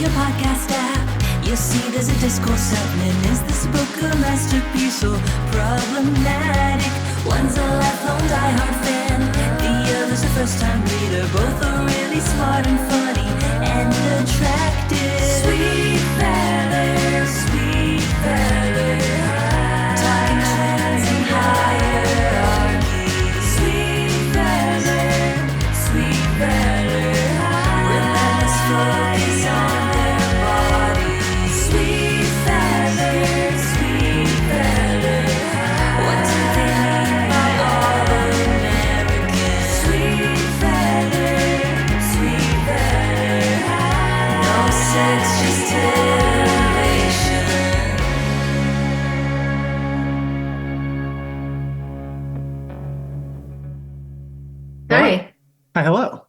your podcast app. You'll see there's a discourse happening. Is this book a masterpiece or problematic? One's a lifelong diehard fan, the other's a first-time reader. Both are really smart and funny and attractive. Sweet Feather, Sweet Feather, talking twins and hierarchy. Sweet Feather, Sweet Feather, relentless focus on their body. Sweet Feather, Sweet Feather, what do they mean by all American? Sweet Feather, Sweet Feather, no sex, just titillation. Hi. Hi, hello.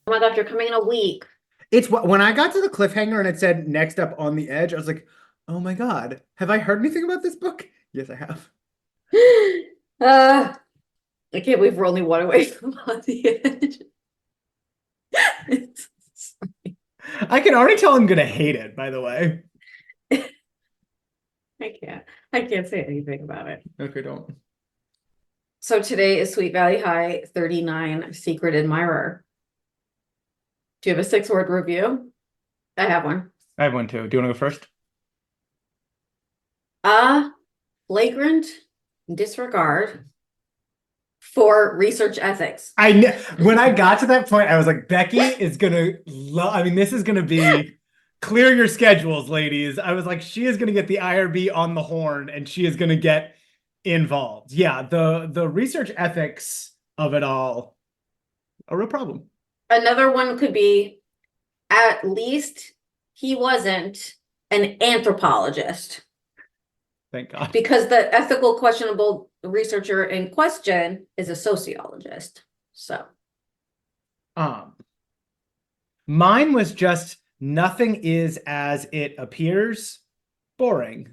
Oh my God, you're coming in a week. It's when I got to the cliffhanger and it said next up on the edge, I was like, oh my God, have I heard anything about this book? Yes, I have. I can't believe we're only one away from On the Edge. It's- I can already tell I'm gonna hate it, by the way. I can't say anything about it. Okay, don't. So today is Sweet Valley High 39 Secret Admirer. Do you have a 6-word review? I have one. I have one too. Do you want to go first? Flagrant disregard for research ethics. When I got to that point, I was like, Becky is gonna love. I mean, this is gonna be clear your schedules, ladies. I was like, she is gonna get the IRB on the horn, and she is gonna get involved. Yeah, the research ethics of it all, a real problem. Another one could be, at least he wasn't an anthropologist, Thank God. because the ethical questionable researcher in question is a sociologist. So Mine was just nothing is as it appears. Boring.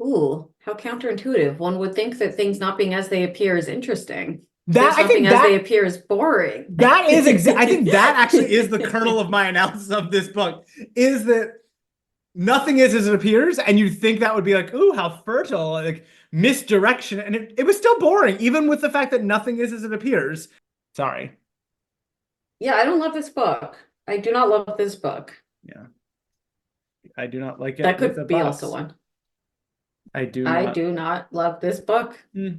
ooh, how counterintuitive. One would think that things not being as they appear is interesting. That Things I think not being as they that appear is boring. that is I think that actually is the kernel of my analysis of this book, is that nothing is as it appears, and you think that would be like, ooh, how fertile, like misdirection, and it was still boring, even with the fact that nothing is as it appears. Sorry. Yeah, I don't love this book. I do not love this book. Yeah. I do not like it. That with a could be box. also one. I do I not. do not love this book. Hmm.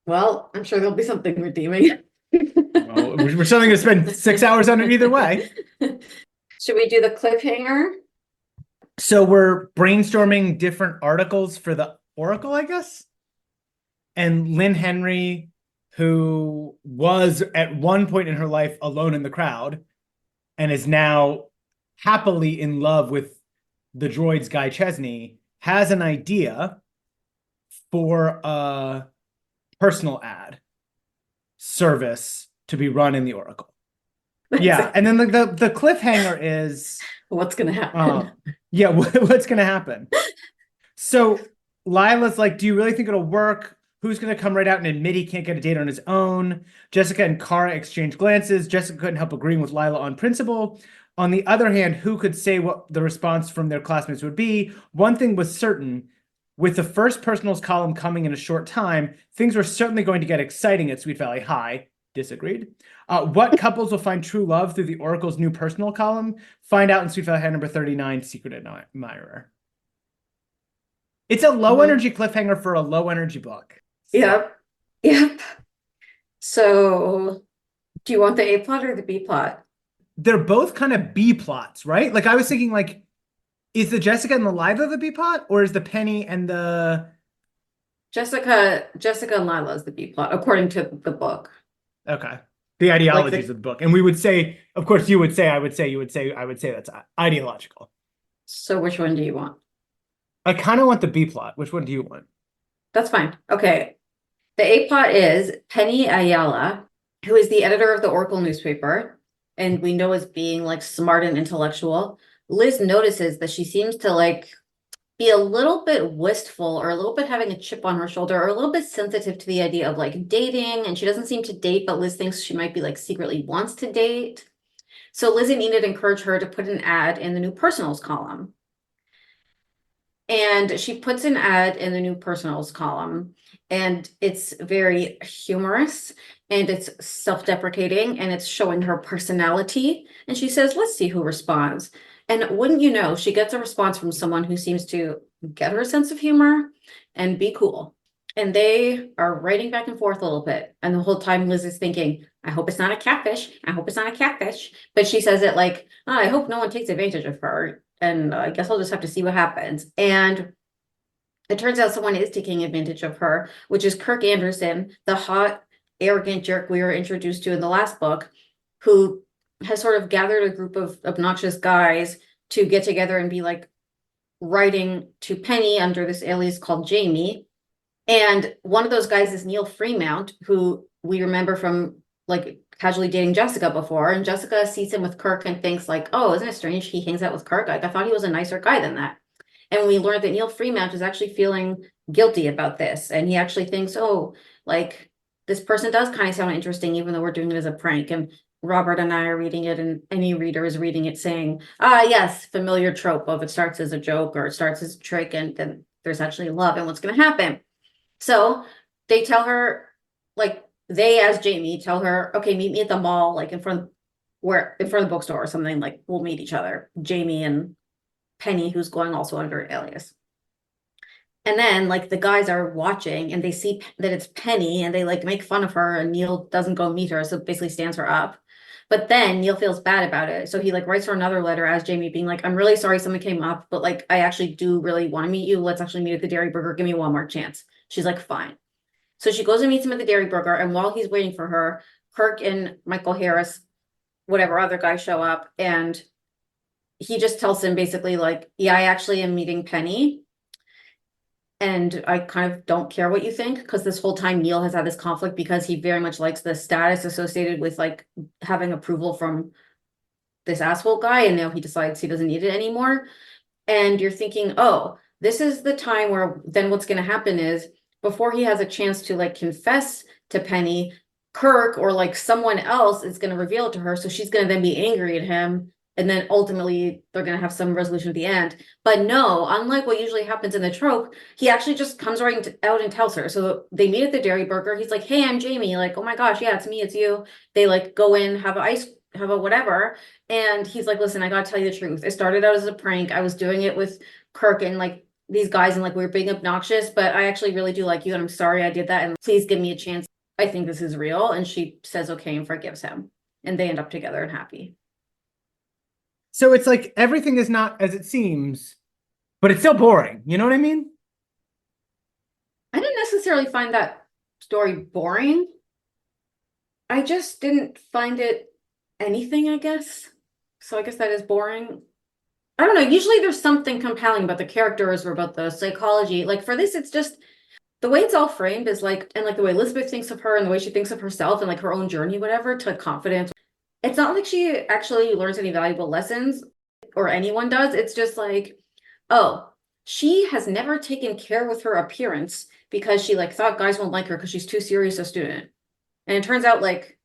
Well, I'm sure there'll be something redeeming. Well, we're certainly going to spend 6 hours on it either way. Should we do the cliffhanger? So we're brainstorming different articles for the Oracle, I guess. And Lynn Henry, who was at one point in her life alone in the crowd and is now happily in love with the droid's Guy Chesney, has an idea for a personal ad service to be run in the Oracle. Yeah, and then the cliffhanger is What's gonna happen? yeah, what's gonna happen? So Lila's like, do you really think it'll work? Who's gonna come right out and admit he can't get a date on his own? Jessica and Kara exchange glances. Jessica couldn't help agreeing with Lila on principle. On the other hand, who could say what the response from their classmates would be? One thing was certain. With the first personals column coming in a short time, things were certainly going to get exciting at Sweet Valley High. Disagreed. What couples will find true love through the Oracle's new personal column? Find out in Sweet Valley High number 39, Secret Admirer. It's a low energy cliffhanger for a low energy book. Yep. So, do you want the A plot or the B plot? They're both kind of B plots, right? Like I was thinking, like, is the Jessica and the Lila the B plot, or is the Penny and the Jessica and Lila is the B plot, according to the book. Okay. The ideologies of the book. And we would say, of course, you would say, I would say, you would say, I would say that's ideological. So which one do you want? I kind of want the B plot. Which one do you want? That's fine. Okay. The A plot is Penny Ayala, who is the editor of the Oracle newspaper, and we know as being like smart and intellectual. Liz notices that she seems to like be a little bit wistful or a little bit having a chip on her shoulder or a little bit sensitive to the idea of like dating, and she doesn't seem to date, but Liz thinks she might be like secretly wants to date. So Liz and Enid encourage her to put an ad in the new personals column. And she puts an ad in the new personals column, and it's very humorous and it's self-deprecating and it's showing her personality. And she says, let's see who responds. And wouldn't you know, she gets a response from someone who seems to get her sense of humor and be cool. And they are writing back and forth a little bit. And the whole time Liz is thinking, I hope it's not a catfish. I hope it's not a catfish. But she says it like, oh, I hope no one takes advantage of her. And I guess I'll just have to see what happens. And it turns out someone is taking advantage of her, which is Kirk Anderson, the hot, arrogant jerk we were introduced to in the last book, who has sort of gathered a group of obnoxious guys to get together and be like writing to Penny under this alias called Jamie. And one of those guys is Neil Fremount, who we remember from like casually dating Jessica before. And Jessica sees him with Kirk and thinks like, oh, isn't it strange he hangs out with Kirk? Like, I thought he was a nicer guy than that. And we learned that Neil Fremount is actually feeling guilty about this. And he actually thinks, oh, like this person does kind of sound interesting, even though we're doing it as a prank. And Robert and I are reading it, and any reader is reading it saying, yes, familiar trope of it starts as a joke or it starts as a trick, and then there's actually love and what's going to happen. So they tell her, like, they as Jamie tell her, okay, meet me at the mall, like in front of the bookstore or something, like we'll meet each other, Jamie and Penny, who's going also under an alias. And then like the guys are watching and they see that it's Penny and they like make fun of her, and Neil doesn't go meet her, so basically stands her up. But then Neil feels bad about it. So he like writes her another letter as Jamie being like, I'm really sorry something came up, but like I actually do really want to meet you. Let's actually meet at the Dairy Burger. Give me one more chance. She's like, fine. So she goes and meets him at the Dairy Burger, and while he's waiting for her, Kirk and Michael Harris, whatever other guys, show up, and he just tells him basically like, yeah, I actually am meeting Penny. And I kind of don't care what you think, because this whole time Neil has had this conflict because he very much likes the status associated with like having approval from this asshole guy, and now he decides he doesn't need it anymore. And you're thinking, oh, this is the time where then what's going to happen is before he has a chance to like confess to Penny, Kirk or like someone else is going to reveal it to her. So she's going to then be angry at him. And then ultimately they're going to have some resolution at the end. But no, unlike what usually happens in the trope, he actually just comes right out and tells her. So they meet at the Dairy Burger. He's like, hey, I'm Jamie. Like, oh my gosh, yeah, it's me, it's you. They like go in, have a whatever. And he's like, listen, I got to tell you the truth. It started out as a prank. I was doing it with Kirk and like these guys, and like we were being obnoxious, but I actually really do like you. And I'm sorry I did that. And please give me a chance. I think this is real. And she says, okay, and forgives him. And they end up together and happy. So it's like everything is not as it seems, but it's still boring. You know what I mean? I didn't necessarily find that story boring. I just didn't find it anything, I guess. So I guess that is boring. I don't know. Usually there's something compelling about the characters or about the psychology. Like for this, it's just the way it's all framed is like, and like the way Elizabeth thinks of her and the way she thinks of herself and like her own journey, whatever, to confidence. It's not like she actually learns any valuable lessons, or anyone does. It's just like, oh, she has never taken care with her appearance because she like thought guys won't like her because she's too serious a student. And it turns out like,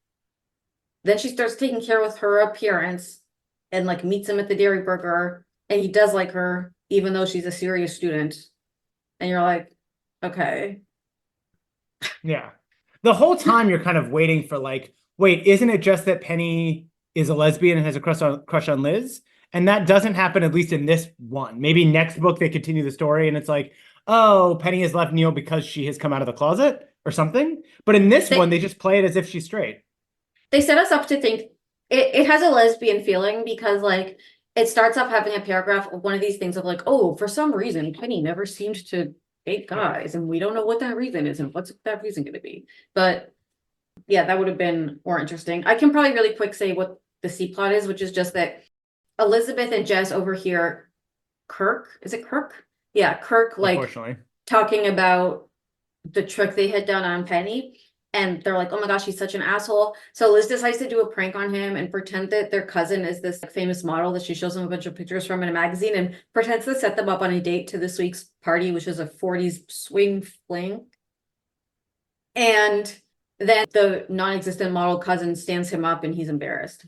then she starts taking care with her appearance and like meets him at the Dairy Burger, and he does like her even though she's a serious student. And you're like, okay. Yeah. The whole time you're kind of waiting for like, wait, isn't it just that Penny is a lesbian and has a crush on Liz? And that doesn't happen, at least in this one. Maybe next book they continue the story and it's like, oh, Penny has left Neil because she has come out of the closet or something. But in this one, they just play it as if she's straight. They set us up to think it has a lesbian feeling because like it starts off having a paragraph of one of these things of like, oh, for some reason, Penny never seemed to date guys, and we don't know what that reason is and what's that reason going to be. But yeah, that would have been more interesting. I can probably really quick say what the C plot is, which is just that Elizabeth and Jess overhear Kirk. Is it Kirk? Yeah, Kirk like talking about the trick they had done on Penny. And they're like, oh my gosh, he's such an asshole. So Liz decides to do a prank on him and pretend that their cousin is this famous model that she shows them a bunch of pictures from in a magazine, and pretends to set them up on a date to this week's party, which is a 40s swing fling. And then the non-existent model cousin stands him up and he's embarrassed.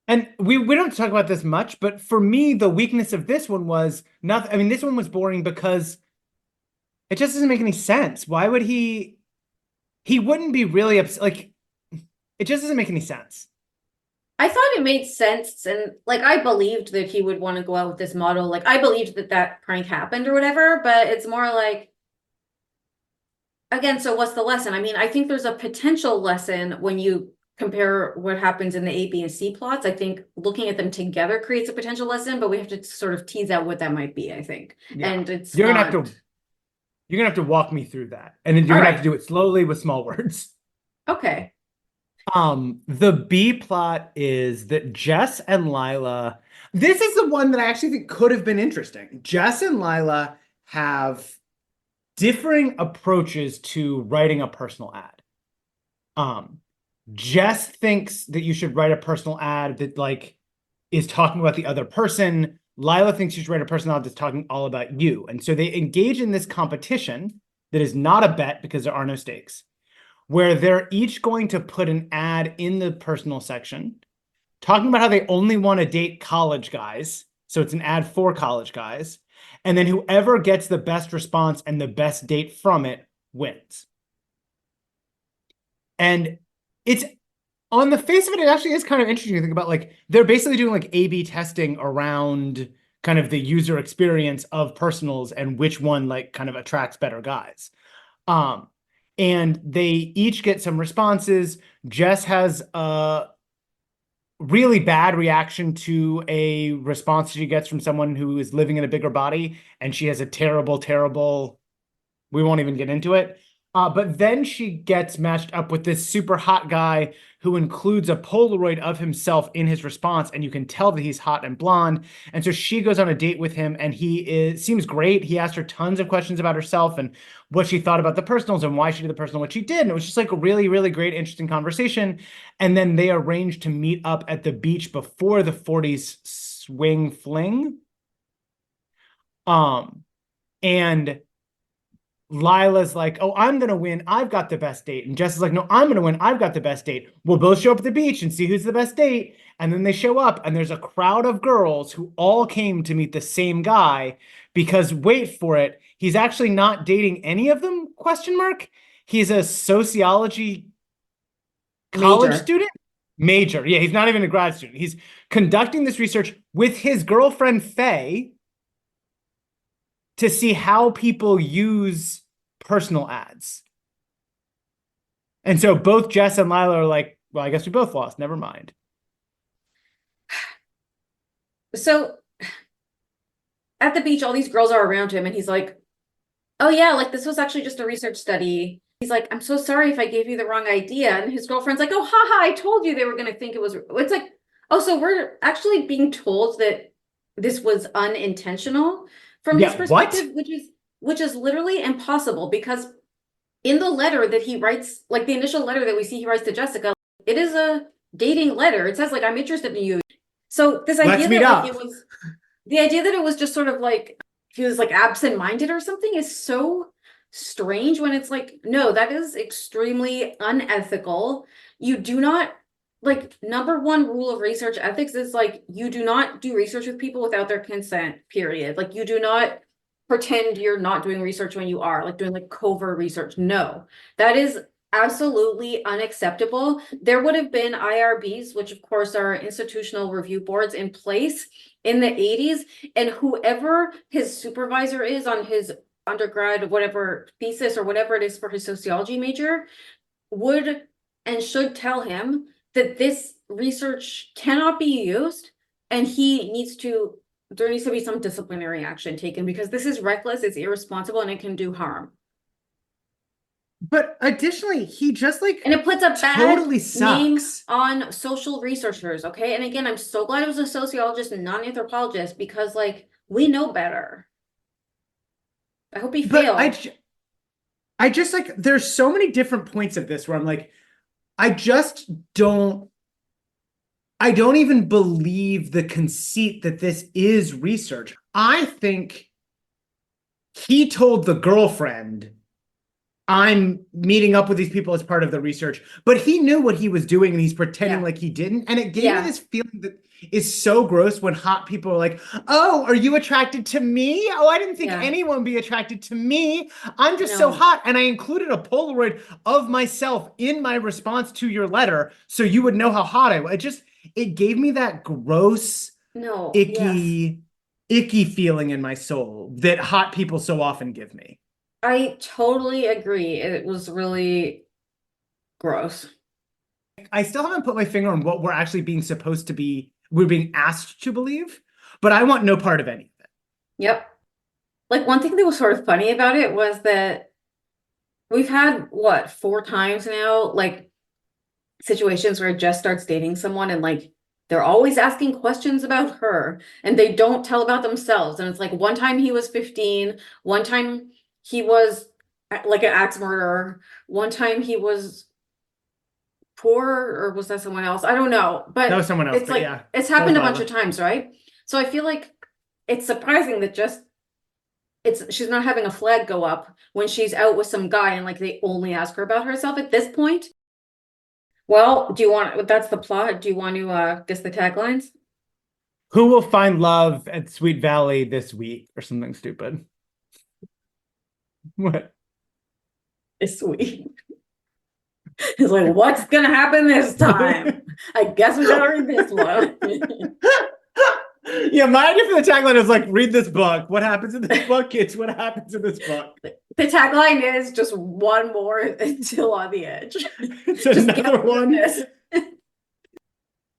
And we don't talk about this much, but for me, the weakness of this one was nothing. I mean, this one was boring because it just doesn't make any sense. Why would he wouldn't be really upset. Like, it just doesn't make any sense. I thought it made sense, and like I believed that he would want to go out with this model. Like I believed that that prank happened or whatever, but it's more like, again, so what's the lesson? I mean, I think there's a potential lesson when you compare what happens in the A, B, and C plots. I think looking at them together creates a potential lesson, but we have to sort of tease out what that might be, I think. Yeah. And it's You're not... gonna have to walk me through that. And then you're gonna have to do it slowly with small words. Okay. The B plot is that Jess and Lila, this is the one that I actually think could have been interesting. Jess and Lila have differing approaches to writing a personal ad. Jess thinks that you should write a personal ad that like is talking about the other person. Lila thinks you should write a personal ad that's talking all about you. And so they engage in this competition that is not a bet because there are no stakes, where they're each going to put an ad in the personal section talking about how they only want to date college guys. So it's an ad for college guys. And then whoever gets the best response and the best date from it wins. And it's, on the face of it, it actually is kind of interesting to think about. Like, they're basically doing like A/B testing around kind of the user experience of personals and which one like kind of attracts better guys. And they each get some responses. Jess has a really bad reaction to a response she gets from someone who is living in a bigger body, and she has a terrible, terrible, we won't even get into it. But then she gets matched up with this super hot guy who includes a Polaroid of himself in his response, and you can tell that he's hot and blonde. And so she goes on a date with him, and seems great. He asked her tons of questions about herself and what she thought about the personals and why she did the personal, what she did. And it was just like a really, really great, interesting conversation. And then they arranged to meet up at the beach before the 40s swing fling. And Lila's like, oh, I'm going to win. I've got the best date. And Jess is like, no, I'm going to win. I've got the best date. We'll both show up at the beach and see who's the best date. And then they show up and there's a crowd of girls who all came to meet the same guy because, wait for it, he's actually not dating any of them, question mark. He's a sociology college student. Major. Yeah, he's not even a grad student. He's conducting this research with his girlfriend, Faye, to see how people use personal ads. And so both Jess and Lila are like, well, I guess we both lost. Never mind. So at the beach, all these girls are around him, and he's like, oh yeah, like this was actually just a research study. He's like, I'm so sorry if I gave you the wrong idea. And his girlfriend's like, oh, haha, I told you they were going to think it was. It's like, oh, so we're actually being told that this was unintentional from his perspective, which is literally impossible, because in the letter that he writes, like the initial letter that we see he writes to Jessica, it is a dating letter. It says like, I'm interested in you. So this idea that like, it was the idea that it was just sort of like he was like absent-minded or something is so strange, when it's like, no, that is extremely unethical. You do not, like, number one rule of research ethics is like, you do not do research with people without their consent, period. Like, you do not pretend you're not doing research when you are, like doing like covert research. No, that is absolutely unacceptable. There would have been IRBs, which of course are institutional review boards, in place in the 80s, and whoever his supervisor is on his undergrad, whatever thesis or whatever it is for his sociology major, would and should tell him that this research cannot be used, and there needs to be some disciplinary action taken, because this is reckless, it's irresponsible, and it can do harm. But additionally, he just like, and it puts a bad totally name sucks on social researchers. Okay. And again, I'm so glad it was a sociologist and not an anthropologist, because like, we know better. I hope he failed. I just like, there's so many different points of this where I'm like, I don't even believe the conceit that this is research. I think he told the girlfriend I'm meeting up with these people as part of the research. But he knew what he was doing and he's pretending like he didn't. And it gave me this feeling that is so gross when hot people are like, oh, are you attracted to me? Oh, I didn't think anyone would be attracted to me. I'm just so hot. And I included a Polaroid of myself in my response to your letter so you would know how hot I was. It gave me that gross, icky feeling in my soul that hot people so often give me. I totally agree. It was really gross. I still haven't put my finger on what we're actually we're being asked to believe, but I want no part of any of it. Yep. Like one thing that was sort of funny about it was that we've had, 4 times now, like situations where Jess starts dating someone and like they're always asking questions about her and they don't tell about themselves. And it's like one time he was 15, one time he was like an axe murderer, one time he was poor, or was that someone else? I don't know. But that was someone else. It's like it's happened a bunch of times, right? So I feel like it's surprising that she's not having a flag go up when she's out with some guy and like they only ask her about herself at this point. Well, that's the plot. Do you want to guess the taglines? Who will find love at Sweet Valley this week or something stupid? What? It's sweet. It's like, what's gonna happen this time? I guess we gotta read this one. Yeah, my idea for the tagline is like, read this book. What happens in this book, kids? What happens in this book? The tagline is just one more until on the edge. It's just another one.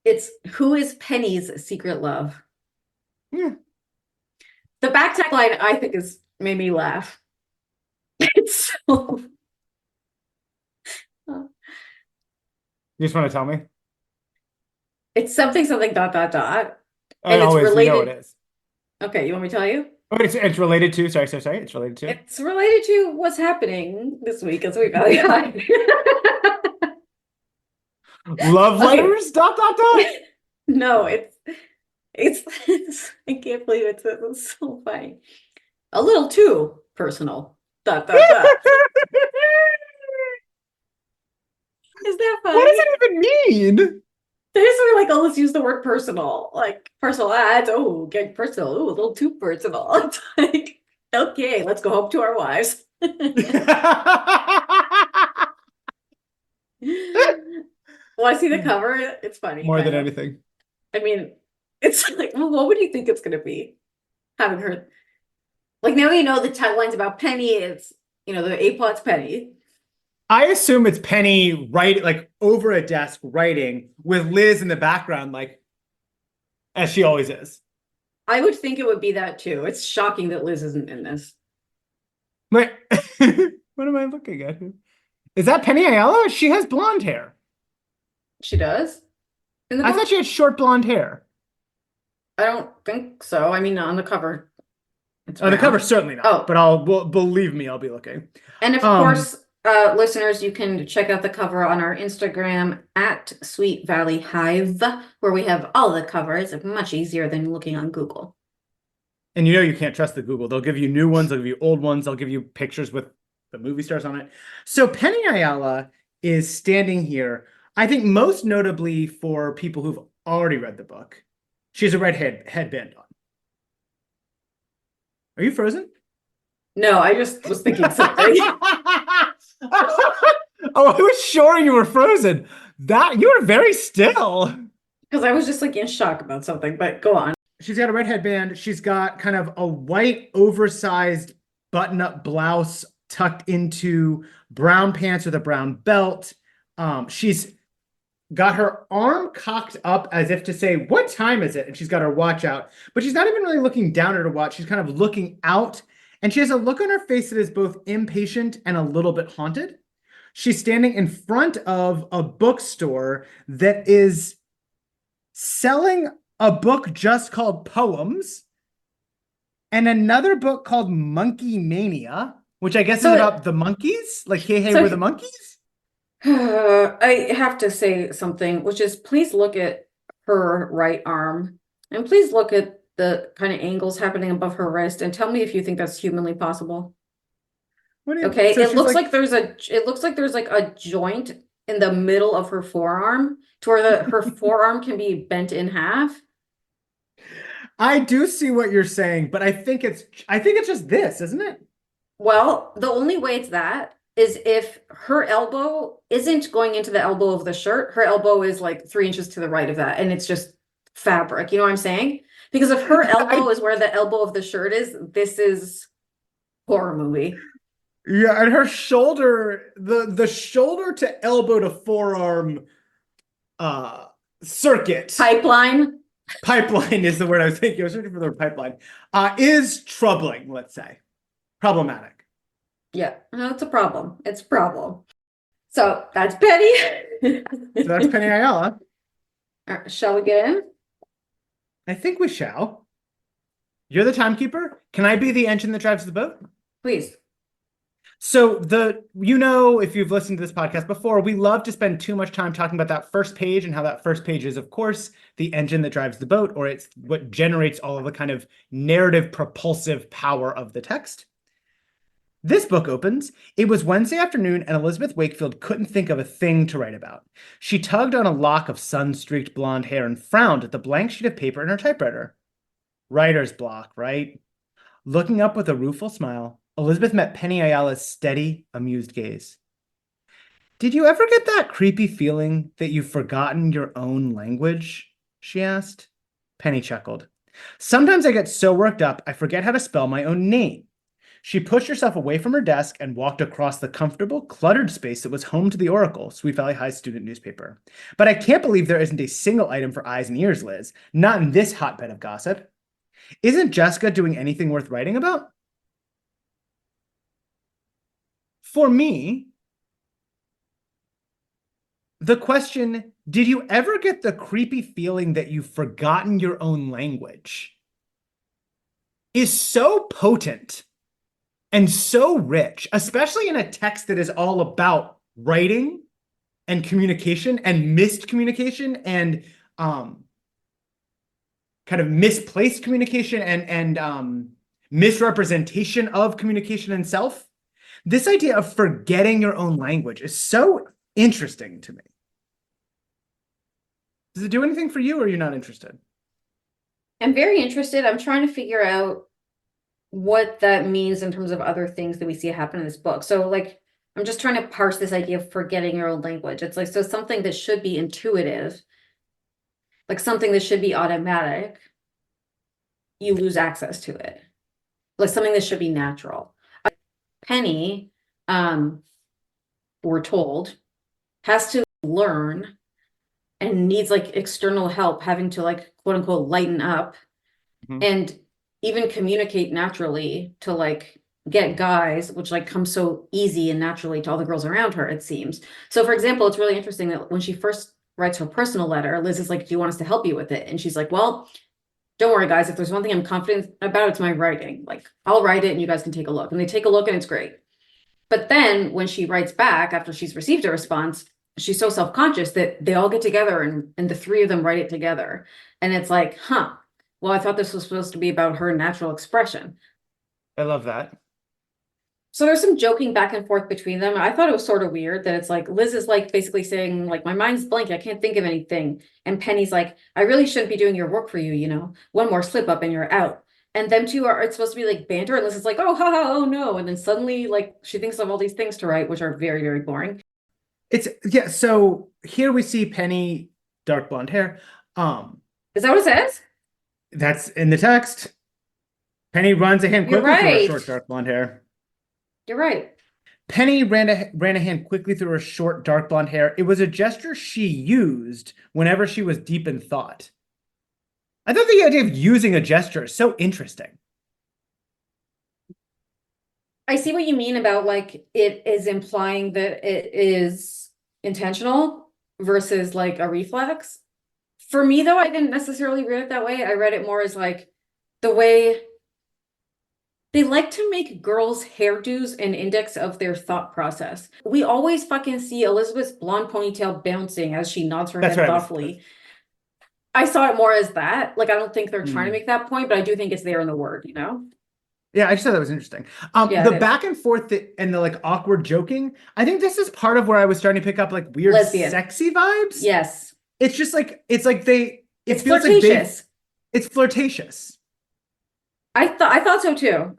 It's who is Penny's secret love? Yeah. The back tagline I think made me laugh. It's so. You just want to tell me? It's something dot dot dot. And it's related. Know it is. Okay, you want me to tell you? Oh, it's related to. Sorry. It's related to. It's related to what's happening this week as we Valley High. Love letters. Dot dot dot. No, it's. I can't believe it's so funny. A little too personal. Dot dot dot. Is that funny? What does it even mean? They're just like, oh, let's use the word personal. Like personal ads. Oh, get personal. Oh, a little too personal. It's like, okay, let's go home to our wives. Well, I see the cover. It's funny. More than anything. I mean, it's like, well, what would you think it's going to be? Haven't heard. Like now you know the tagline's about Penny. It's, the A plot's Penny. I assume it's Penny like over a desk writing with Liz in the background, like as she always is. I would think it would be that too. It's shocking that Liz isn't in this. Wait, what am I looking at? Is that Penny Ayala? She has blonde hair. She does? I thought she had short blonde hair. I don't think so. I mean, on the cover. On the cover, certainly not. Oh. But believe me, I'll be looking. And of course, listeners, you can check out the cover on our Instagram at Sweet Valley Hive, where we have all the covers. It's much easier than looking on Google. And you can't trust the Google. They'll give you new ones. They'll give you old ones. They'll give you pictures with the movie stars on it. So Penny Ayala is standing here, I think most notably for people who've already read the book. She has a red headband on. Are you frozen? No, I just was thinking something. Oh, I was sure you were frozen. You were very still. Because I was just like in shock about something, but go on. She's got a red headband. She's got kind of a white oversized button-up blouse tucked into brown pants with a brown belt. She's got her arm cocked up as if to say, what time is it? And she's got her watch out, but she's not even really looking down at her watch. She's kind of looking out. And she has a look on her face that is both impatient and a little bit haunted. She's standing in front of a bookstore that is selling a book just called Poems and another book called Monkey Mania, which I guess is about the monkeys. Like, hey, we're the monkeys? I have to say something, which is please look at her right arm and please look at the kind of angles happening above her wrist and tell me if you think that's humanly possible. What do you, Okay, so it she's looks like there's like a joint in the middle of her forearm to where her forearm can be bent in half. I do see what you're saying, but I think it's just this, isn't it? Well, the only way it's that is if her elbow isn't going into the elbow of the shirt. Her elbow is like 3 inches to the right of that, and it's just fabric. You know what I'm saying? Because if her elbow is where the elbow of the shirt is, this is horror movie. Yeah, and her shoulder, the shoulder to elbow to forearm circuit pipeline is the word I was thinking. I was searching for the word pipeline. Is troubling, let's say. Problematic. Yeah, no, it's a problem. It's a problem. So that's Penny. So that's Penny Ayala. Shall we get in? I think we shall. You're the timekeeper. Can I be the engine that drives the boat? Please. So if you've listened to this podcast before, we love to spend too much time talking about that first page and how that first page is, of course, the engine that drives the boat, or it's what generates all of the kind of narrative propulsive power of the text. This book opens. It was Wednesday afternoon, and Elizabeth Wakefield couldn't think of a thing to write about. She tugged on a lock of sun-streaked blonde hair and frowned at the blank sheet of paper in her typewriter. Writer's block, right? Looking up with a rueful smile, Elizabeth met Penny Ayala's steady, amused gaze. Did you ever get that creepy feeling that you've forgotten your own language? She asked. Penny chuckled. Sometimes I get so worked up, I forget how to spell my own name. She pushed herself away from her desk and walked across the comfortable, cluttered space that was home to the Oracle, Sweet Valley High's student newspaper. But I can't believe there isn't a single item for eyes and ears, Liz. Not in this hotbed of gossip. Isn't Jessica doing anything worth writing about? For me, the question, did you ever get the creepy feeling that you've forgotten your own language, is so potent and so rich, especially in a text that is all about writing and communication and missed communication and kind of misplaced communication and misrepresentation of communication and self. This idea of forgetting your own language is so interesting to me. Does it do anything for you, or are you not interested? I'm very interested. I'm trying to figure out what that means in terms of other things that we see happen in this book. So like, I'm just trying to parse this idea of forgetting your own language. It's like, so something that should be intuitive, like something that should be automatic, you lose access to it. Like something that should be natural. Penny, we're told, has to learn and needs like external help, having to like quote unquote lighten up and even communicate naturally to like get guys, which like comes so easy and naturally to all the girls around her, it seems. So for example, it's really interesting that when she first writes her personal letter, Liz is like, do you want us to help you with it? And she's like, well, don't worry guys, if there's one thing I'm confident about, it's my writing. Like I'll write it and you guys can take a look. And they take a look and it's great. But then when she writes back after she's received a response, she's so self-conscious that they all get together and the three of them write it together. And it's like, well, I thought this was supposed to be about her natural expression. I love that. So there's some joking back and forth between them. I thought it was sort of weird that it's like Liz is like basically saying like, my mind's blank, I can't think of anything. And Penny's like, I really shouldn't be doing your work for you, you know, one more slip up and you're out. And them two are, it's supposed to be like banter, and Liz is like, oh, ha, ha, oh no. And then suddenly like she thinks of all these things to write, which are very, very boring. Yeah, so here we see Penny, dark blonde hair. Is that what it says? That's in the text. Penny runs a hand quickly through her short, dark blonde hair. You're right. Penny ran a hand quickly through her short, dark blonde hair. It was a gesture she used whenever she was deep in thought. I thought the idea of using a gesture is so interesting. I see what you mean about like it is implying that it is intentional versus like a reflex. For me though, I didn't necessarily read it that way. I read it more as like the way they like to make girls' hairdos an index of their thought process. We always fucking see Elizabeth's blonde ponytail bouncing as she nods her head thoughtfully. I saw it more as that. Like, I don't think they're trying to make that point, but I do think it's there in the word, you know? Yeah, I just thought that was interesting. Yeah, The it is. back and forth and the like awkward joking, I think this is part of where I was starting to pick up like weird Lesbian. sexy vibes. Yes. It's just like it It's feels like flirtatious. it's flirtatious. I thought so too.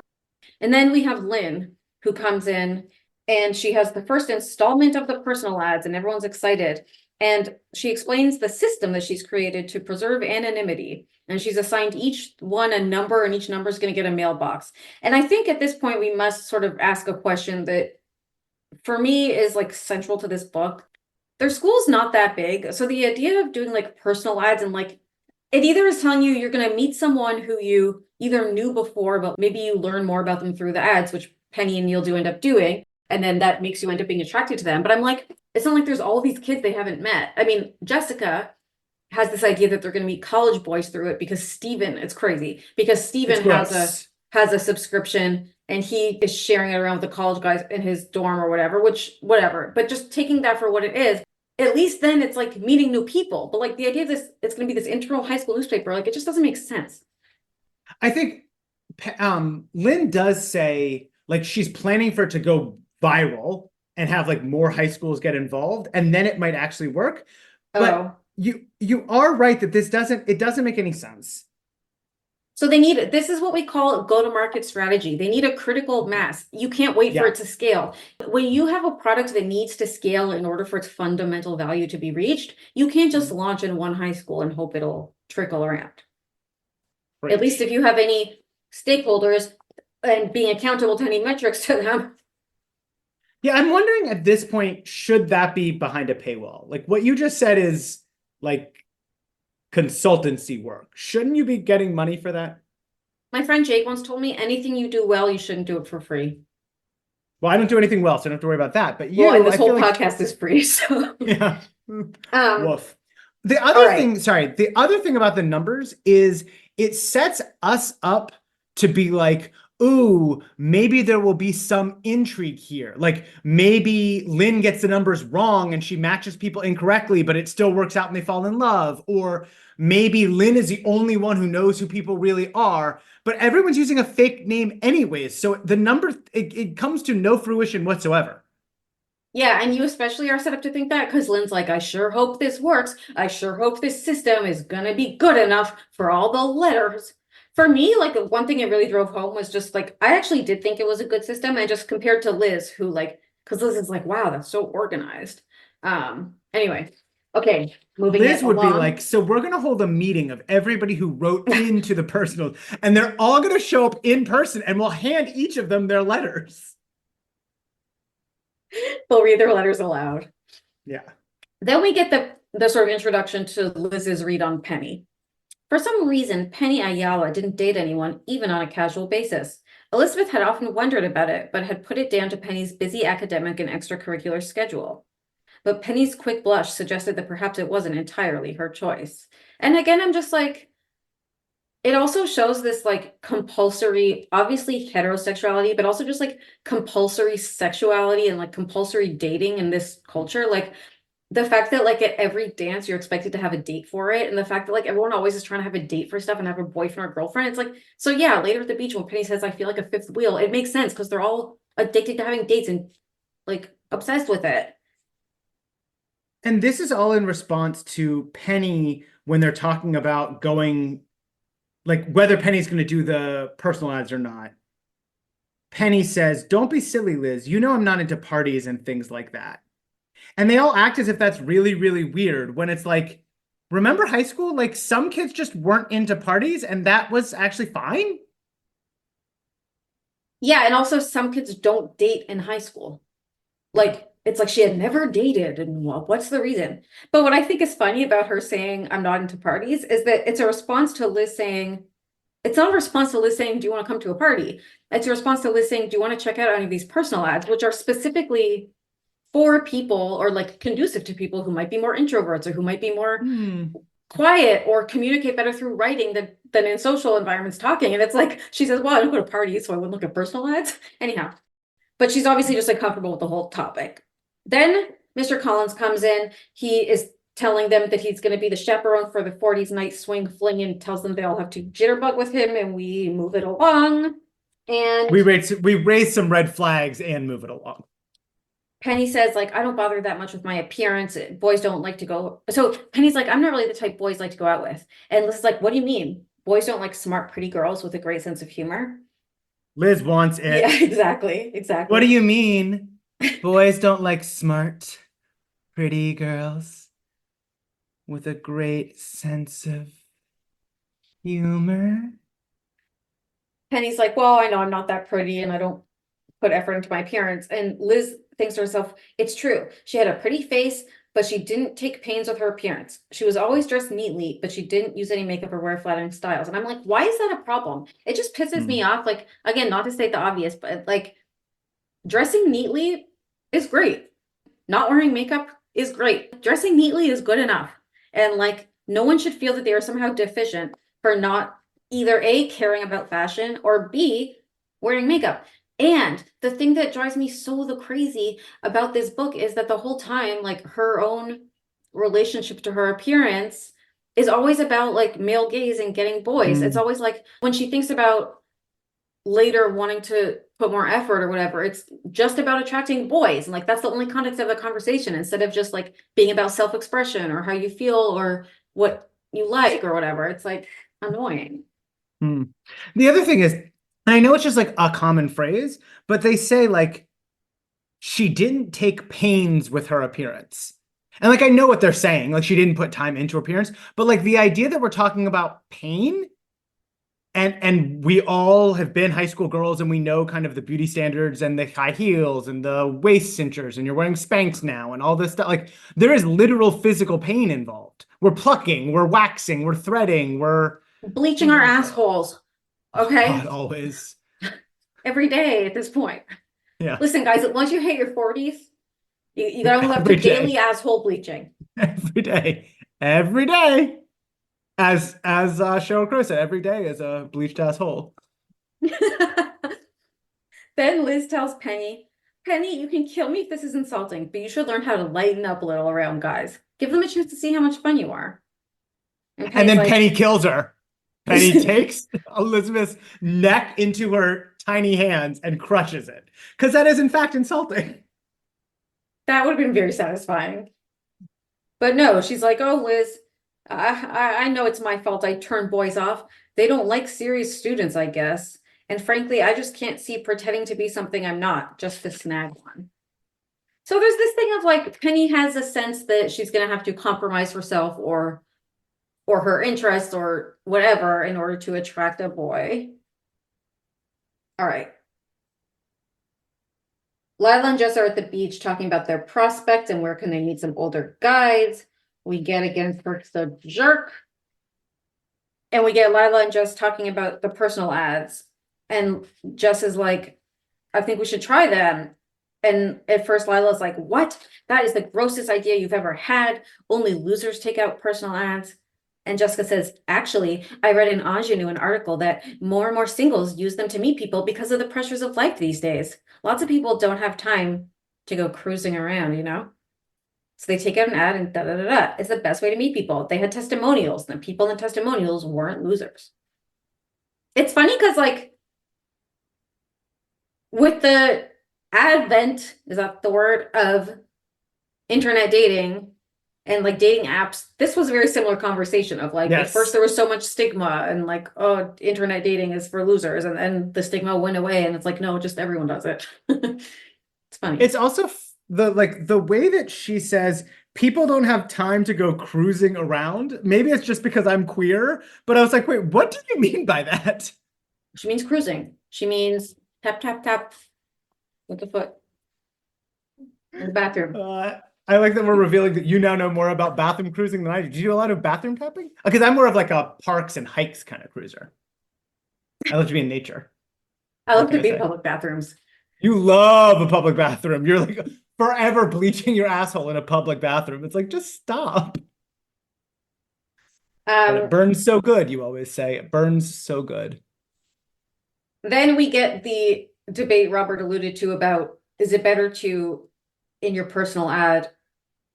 And then we have Lynn, who comes in and she has the first installment of the personal ads, and everyone's excited. And she explains the system that she's created to preserve anonymity. And she's assigned each one a number, and each number is going to get a mailbox. And I think at this point, we must sort of ask a question that for me is like central to this book. Their school's not that big. So the idea of doing like personal ads and like it either is telling you you're going to meet someone who you either knew before, but maybe you learn more about them through the ads, which Penny and Neil do end up doing. And then that makes you end up being attracted to them. But I'm like, it's not like there's all these kids they haven't met. I mean, Jessica has this idea that they're going to meet college boys through it because Steven, it's crazy, because Steven has a subscription and he is sharing it around with the college guys in his dorm or whatever, whatever. But just taking that for what it is, at least then it's like meeting new people. But like the idea of this, it's going to be this internal high school newspaper, like it just doesn't make sense. I think Lynn does say like she's planning for it to go viral and have like more high schools get involved, and then it might actually work. But you are right that it doesn't make any sense. So this is what we call go-to-market strategy. They need a critical mass. You can't wait for it to scale. When you have a product that needs to scale in order for its fundamental value to be reached, you can't just launch in one high school and hope it'll trickle around. Right. At least if you have any stakeholders and being accountable to any metrics to them. Yeah, I'm wondering at this point, should that be behind a paywall? Like what you just said is like consultancy work. Shouldn't you be getting money for that? My friend Jake once told me anything you do well, you shouldn't do it for free. Well, I don't do anything well, so I don't have to worry about that. But and this whole podcast is free, so yeah. Woof. The other thing about the numbers is it sets us up to be like, ooh, maybe there will be some intrigue here. Like maybe Lynn gets the numbers wrong and she matches people incorrectly, but it still works out and they fall in love. Or maybe Lynn is the only one who knows who people really are, but everyone's using a fake name anyways. So the number, it comes to no fruition whatsoever. Yeah, and you especially are set up to think that because Lynn's like, I sure hope this works. I sure hope this system is going to be good enough for all the letters. For me, like one thing it really drove home was just like, I actually did think it was a good system. And just compared to Liz, who like, because Liz is like, wow, that's so organized. Anyway, okay, moving Liz would along. be like, so we're going to hold a meeting of everybody who wrote into the personal, and they're all going to show up in person and we'll hand each of them their letters. They'll read their letters aloud. Yeah. Then we get the sort of introduction to Liz's read on Penny. For some reason, Penny Ayala didn't date anyone, even on a casual basis. Elizabeth had often wondered about it, but had put it down to Penny's busy academic and extracurricular schedule. But Penny's quick blush suggested that perhaps it wasn't entirely her choice. And again, I'm just like, it also shows this like compulsory, obviously heterosexuality, but also just like compulsory sexuality and like compulsory dating in this culture. Like the fact that like at every dance you're expected to have a date for it, and the fact that like everyone always is trying to have a date for stuff and have a boyfriend or girlfriend. It's like, so yeah, later at the beach when Penny says, I feel like a fifth wheel, it makes sense because they're all addicted to having dates and like obsessed with it. And this is all in response to Penny when they're talking about going, like whether Penny's going to do the personal ads or not. Penny says, don't be silly, Liz. You know I'm not into parties and things like that. And they all act as if that's really, really weird when it's like, remember high school? Like some kids just weren't into parties and that was actually fine. Yeah, and also some kids don't date in high school. Like, it's like she had never dated, and what's the reason? But what I think is funny about her saying, I'm not into parties, is that it's a response to Liz saying, it's not a response to Liz saying, do you want to come to a party? It's a response to Liz saying, do you want to check out any of these personal ads, which are specifically for people or like conducive to people who might be more introverts or who might be more quiet or communicate better through writing than in social environments talking. And it's like, she says, well, I don't go to parties, so I wouldn't look at personal ads. Anyhow, but she's obviously just like comfortable with the whole topic. Then Mr. Collins comes in. He is telling them that he's going to be the chaperone for the 40s night swing fling and tells them they all have to jitterbug with him, and we move it along. And We raise some red flags and move it along. Penny says, like, I don't bother that much with my appearance. Boys don't like to go. So Penny's like, I'm not really the type boys like to go out with. And Liz is like, what do you mean? Boys don't like smart, pretty girls with a great sense of humor? Liz wants it. Yeah, exactly. What do you mean? Boys don't like smart, pretty girls with a great sense of humor? Penny's like, well, I know I'm not that pretty and I don't put effort into my appearance. And Liz thinks to herself, it's true. She had a pretty face, but she didn't take pains with her appearance. She was always dressed neatly, but she didn't use any makeup or wear flattering styles. And I'm like, why is that a problem? It just pisses me off. Like, again, not to state the obvious, but like dressing neatly is great. Not wearing makeup is great. Dressing neatly is good enough. And like, no one should feel that they are somehow deficient for not either A, caring about fashion, or B, wearing makeup. And the thing that drives me so the crazy about this book is that the whole time, like her own relationship to her appearance is always about like male gaze and getting boys. It's always like when she thinks about later wanting to put more effort or whatever, it's just about attracting boys. And like that's the only context of the conversation instead of just like being about self-expression or how you feel or what you like or whatever. It's like annoying. The other thing is, and I know it's just like a common phrase, but they say like she didn't take pains with her appearance. And like I know what they're saying, like she didn't put time into appearance, but like the idea that we're talking about pain and we all have been high school girls and we know kind of the beauty standards and the high heels and the waist cinchers and you're wearing Spanx now and all this stuff. Like there is literal physical pain involved. We're plucking, we're waxing, we're threading, we're bleaching our assholes. Okay. God, always. Every day at this point. Yeah. Listen, guys, once you hit your 40s, you gotta move up to daily asshole bleaching. Every day. Every day. As Sheryl Crow said, every day is a bleached asshole. Then Liz tells Penny, Penny, you can kill me if this is insulting, but you should learn how to lighten up a little around guys. Give them a chance to see how much fun you are. And then like, Penny kills her. Penny takes Elizabeth's neck into her tiny hands and crushes it. Because that is, in fact, insulting. That would have been very satisfying. But no, she's like, oh, Liz, I know it's my fault I turned boys off. They don't like serious students, I guess. And frankly, I just can't see pretending to be something I'm not, just to snag one. So there's this thing of like, Penny has a sense that she's going to have to compromise herself or her interests or whatever in order to attract a boy. All right. Lila and Jess are at the beach talking about their prospects and where can they meet some older guys. We get again Perks the jerk. And we get Lila and Jess talking about the personal ads. And Jess is like, I think we should try them. And at first Lila's like, what? That is the grossest idea you've ever had. Only losers take out personal ads. And Jessica says, actually, I read in Ingenue an article that more and more singles use them to meet people because of the pressures of life these days. Lots of people don't have time to go cruising around, you know? So they take out an ad and da-da-da-da. It's the best way to meet people. They had testimonials, and the people in the testimonials weren't losers. It's funny because, like, with the advent, is that the word, of internet dating, and like dating apps, this was a very similar conversation of like, yes. At first there was so much stigma and like, oh, internet dating is for losers. And then the stigma went away and it's like, no, just everyone does it. It's funny. It's also the way that she says people don't have time to go cruising around. Maybe it's just because I'm queer, but I was like, wait, what do you mean by that? She means cruising. She means tap, tap, tap with the foot in the bathroom. I like that we're revealing that you now know more about bathroom cruising than I do. Do you do a lot of bathroom tapping? Because I'm more of like a parks and hikes kind of cruiser. I love to be in nature. I love to be in public bathrooms. You love a public bathroom. You're like forever bleaching your asshole in a public bathroom. It's like, just stop. But it burns so good, you always say. It burns so good. Then we get the debate Robert alluded to about, is it better to, in your personal ad,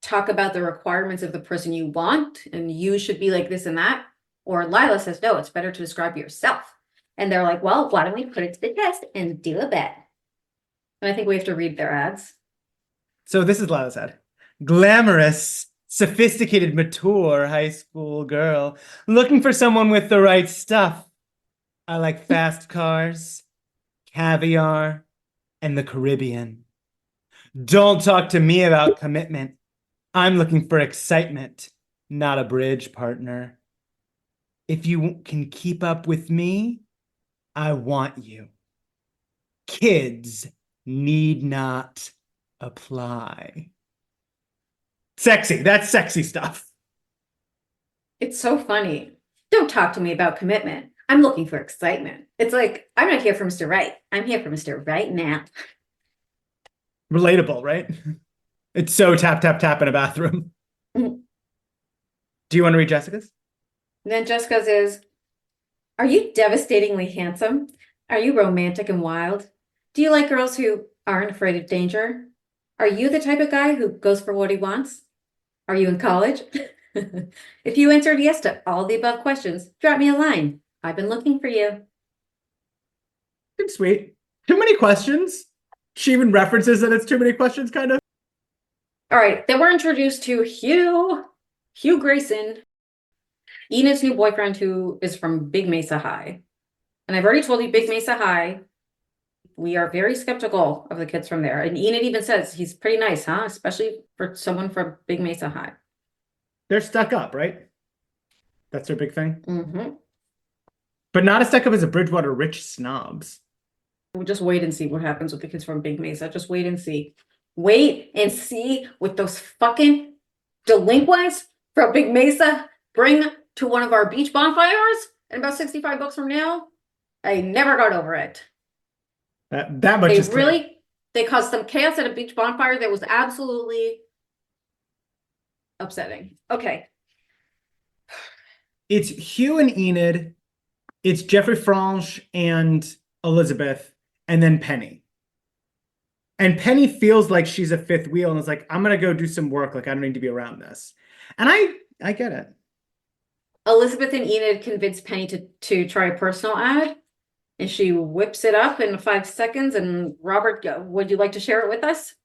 talk about the requirements of the person you want and you should be like this and that? Or Lila says, no, it's better to describe yourself. And they're like, well, why don't we put it to the test and do a bet? And I think we have to read their ads. So this is Lila's ad. Glamorous, sophisticated, mature high school girl looking for someone with the right stuff. I like fast cars, caviar, and the Caribbean. Don't talk to me about commitment. I'm looking for excitement, not a bridge partner. If you can keep up with me, I want you. Kids need not apply. Sexy. That's sexy stuff. It's so funny. Don't talk to me about commitment. I'm looking for excitement. It's like, I'm not here for Mr. Right. I'm here for Mr. Right now. Relatable, right? It's so tap, tap, tap in a bathroom. Mhm. Do you want to read Jessica's? And then Jessica's is, are you devastatingly handsome? Are you romantic and wild? Do you like girls who aren't afraid of danger? Are you the type of guy who goes for what he wants? Are you in college? If you answered yes to all the above questions, drop me a line. I've been looking for you. It's sweet. Too many questions. She even references that it's too many questions, kind of. All right, then we're introduced to Hugh Grayson, Enid's new boyfriend, who is from Big Mesa High. And I've already told you, Big Mesa High, we are very skeptical of the kids from there. And Enid even says he's pretty nice, huh? Especially for someone from Big Mesa High. They're stuck up, right? That's their big thing. Mm-hmm. But not as stuck up as the Bridgewater rich snobs. We'll just wait and see what happens with the kids from Big Mesa. Just wait and see. Wait and see what those fucking delinquents from Big Mesa bring to one of our beach bonfires in about 65 books from now. I never got over it. That much is clear. They caused some chaos at a beach bonfire that was absolutely upsetting. Okay. It's Hugh and Enid. It's Jeffrey Franche and Elizabeth, and then Penny. And Penny feels like she's a fifth wheel and is like, I'm gonna go do some work. Like, I don't need to be around this. And I get it. Elizabeth and Enid convince Penny to try a personal ad, and she whips it up in 5 seconds. And Robert, would you like to share it with us?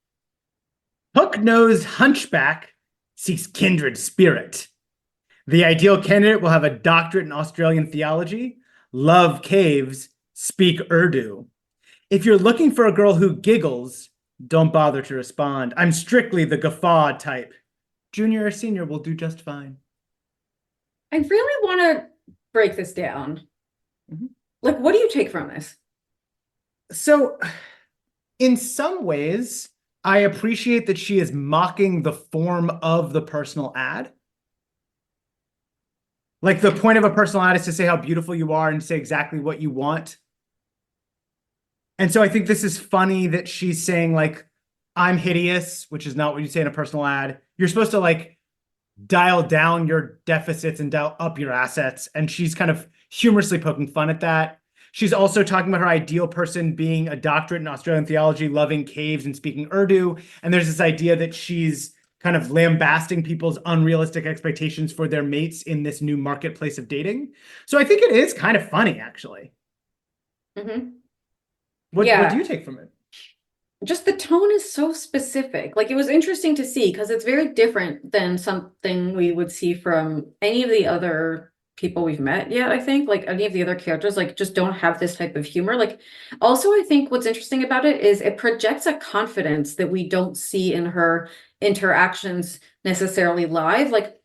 Hook-nosed hunchback seeks kindred spirit. The ideal candidate will have a doctorate in Australian theology, love caves, speak Urdu. If you're looking for a girl who giggles, don't bother to respond. I'm strictly the guffaw type. Junior or senior will do just fine. I really want to break this down. Mm-hmm. Like, what do you take from this? So, in some ways, I appreciate that she is mocking the form of the personal ad. Like, the point of a personal ad is to say how beautiful you are and say exactly what you want. And so I think this is funny that she's saying, like, I'm hideous, which is not what you say in a personal ad. You're supposed to, like, dial down your deficits and dial up your assets. And she's kind of humorously poking fun at that. She's also talking about her ideal person being a doctorate in Australian theology, loving caves and speaking Urdu. And there's this idea that she's kind of lambasting people's unrealistic expectations for their mates in this new marketplace of dating. So I think it is kind of funny, actually. Mm-hmm. What do you take from it? Just the tone is so specific. Like, it was interesting to see because it's very different than something we would see from any of the other people we've met yet. I think like any of the other characters like just don't have this type of humor. Like, also, I think what's interesting about it is it projects a confidence that we don't see in her interactions necessarily live. Like,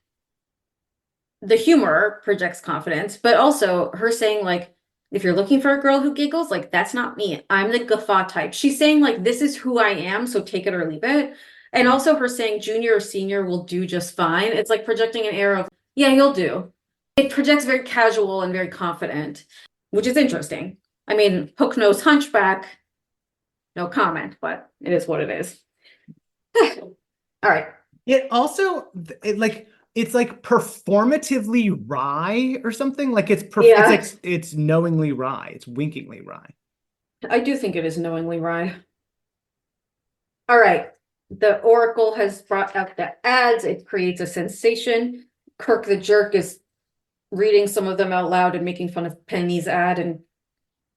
the humor projects confidence, but also her saying like, if you're looking for a girl who giggles, like, that's not me. I'm the guffaw type. She's saying like, this is who I am, so take it or leave it. And also her saying junior or senior will do just fine. It's like projecting an air of, yeah, you'll do. It projects very casual and very confident, which is interesting. I mean, hook-nosed hunchback, no comment, but it is what it is. All right. It also, it's like performatively wry or something. Like it's knowingly wry. It's winkingly wry. I do think it is knowingly wry. All right. The Oracle has brought up the ads. It creates a sensation. Kirk the jerk is reading some of them out loud and making fun of Penny's ad. And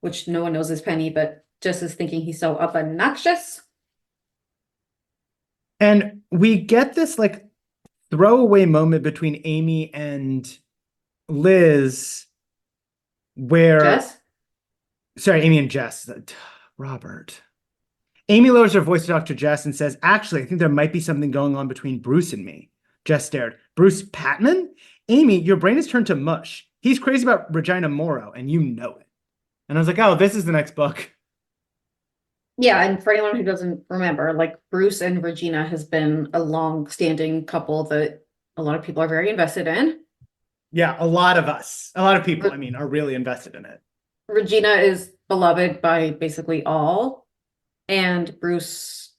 which no one knows is Penny, but Jess is thinking he's so obnoxious. And we get this like throwaway moment between Amy and Liz where Jess? Sorry, Amy and Jess. Robert. Amy lowers her voice to talk to Jess and says, actually, I think there might be something going on between Bruce and me. Jess stared. Bruce Patman? Amy, your brain has turned to mush. He's crazy about Regina Morrow, and you know it. And I was like, oh, this is the next book. Yeah, and for anyone who doesn't remember, like Bruce and Regina has been a long-standing couple that a lot of people are very invested in. Yeah, a lot of people, I mean, are really invested in it. Regina is beloved by basically all, and Bruce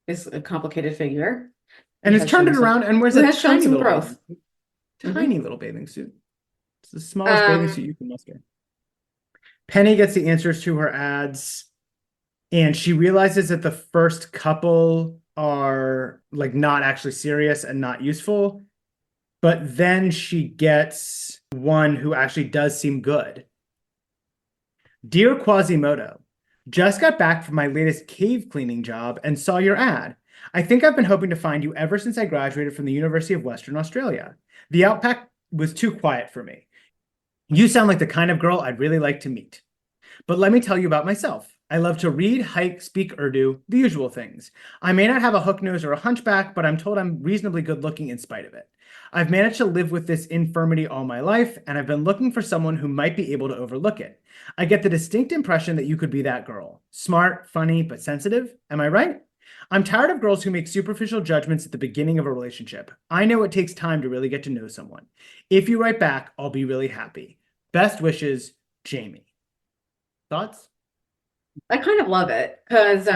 is a complicated figure. And has turned it around and wears a tiny little growth. Tiny little bathing suit. It's the smallest bathing suit you can muster. Penny gets the answers to her ads, and she realizes that the first couple are like not actually serious and not useful. But then she gets one who actually does seem good. Dear Quasimodo, just got back from my latest cave cleaning job and saw your ad. I think I've been hoping to find you ever since I graduated from the University of Western Australia. The outback was too quiet for me. You sound like the kind of girl I'd really like to meet. But let me tell you about myself. I love to read, hike, speak Urdu, the usual things. I may not have a hook nose or a hunchback, but I'm told I'm reasonably good looking in spite of it. I've managed to live with this infirmity all my life, and I've been looking for someone who might be able to overlook it. I get the distinct impression that you could be that girl. Smart, funny, but sensitive. Am I right? I'm tired of girls who make superficial judgments at the beginning of a relationship. I know it takes time to really get to know someone. If you write back, I'll be really happy. Best wishes, Jamie. Thoughts? I kind of love it because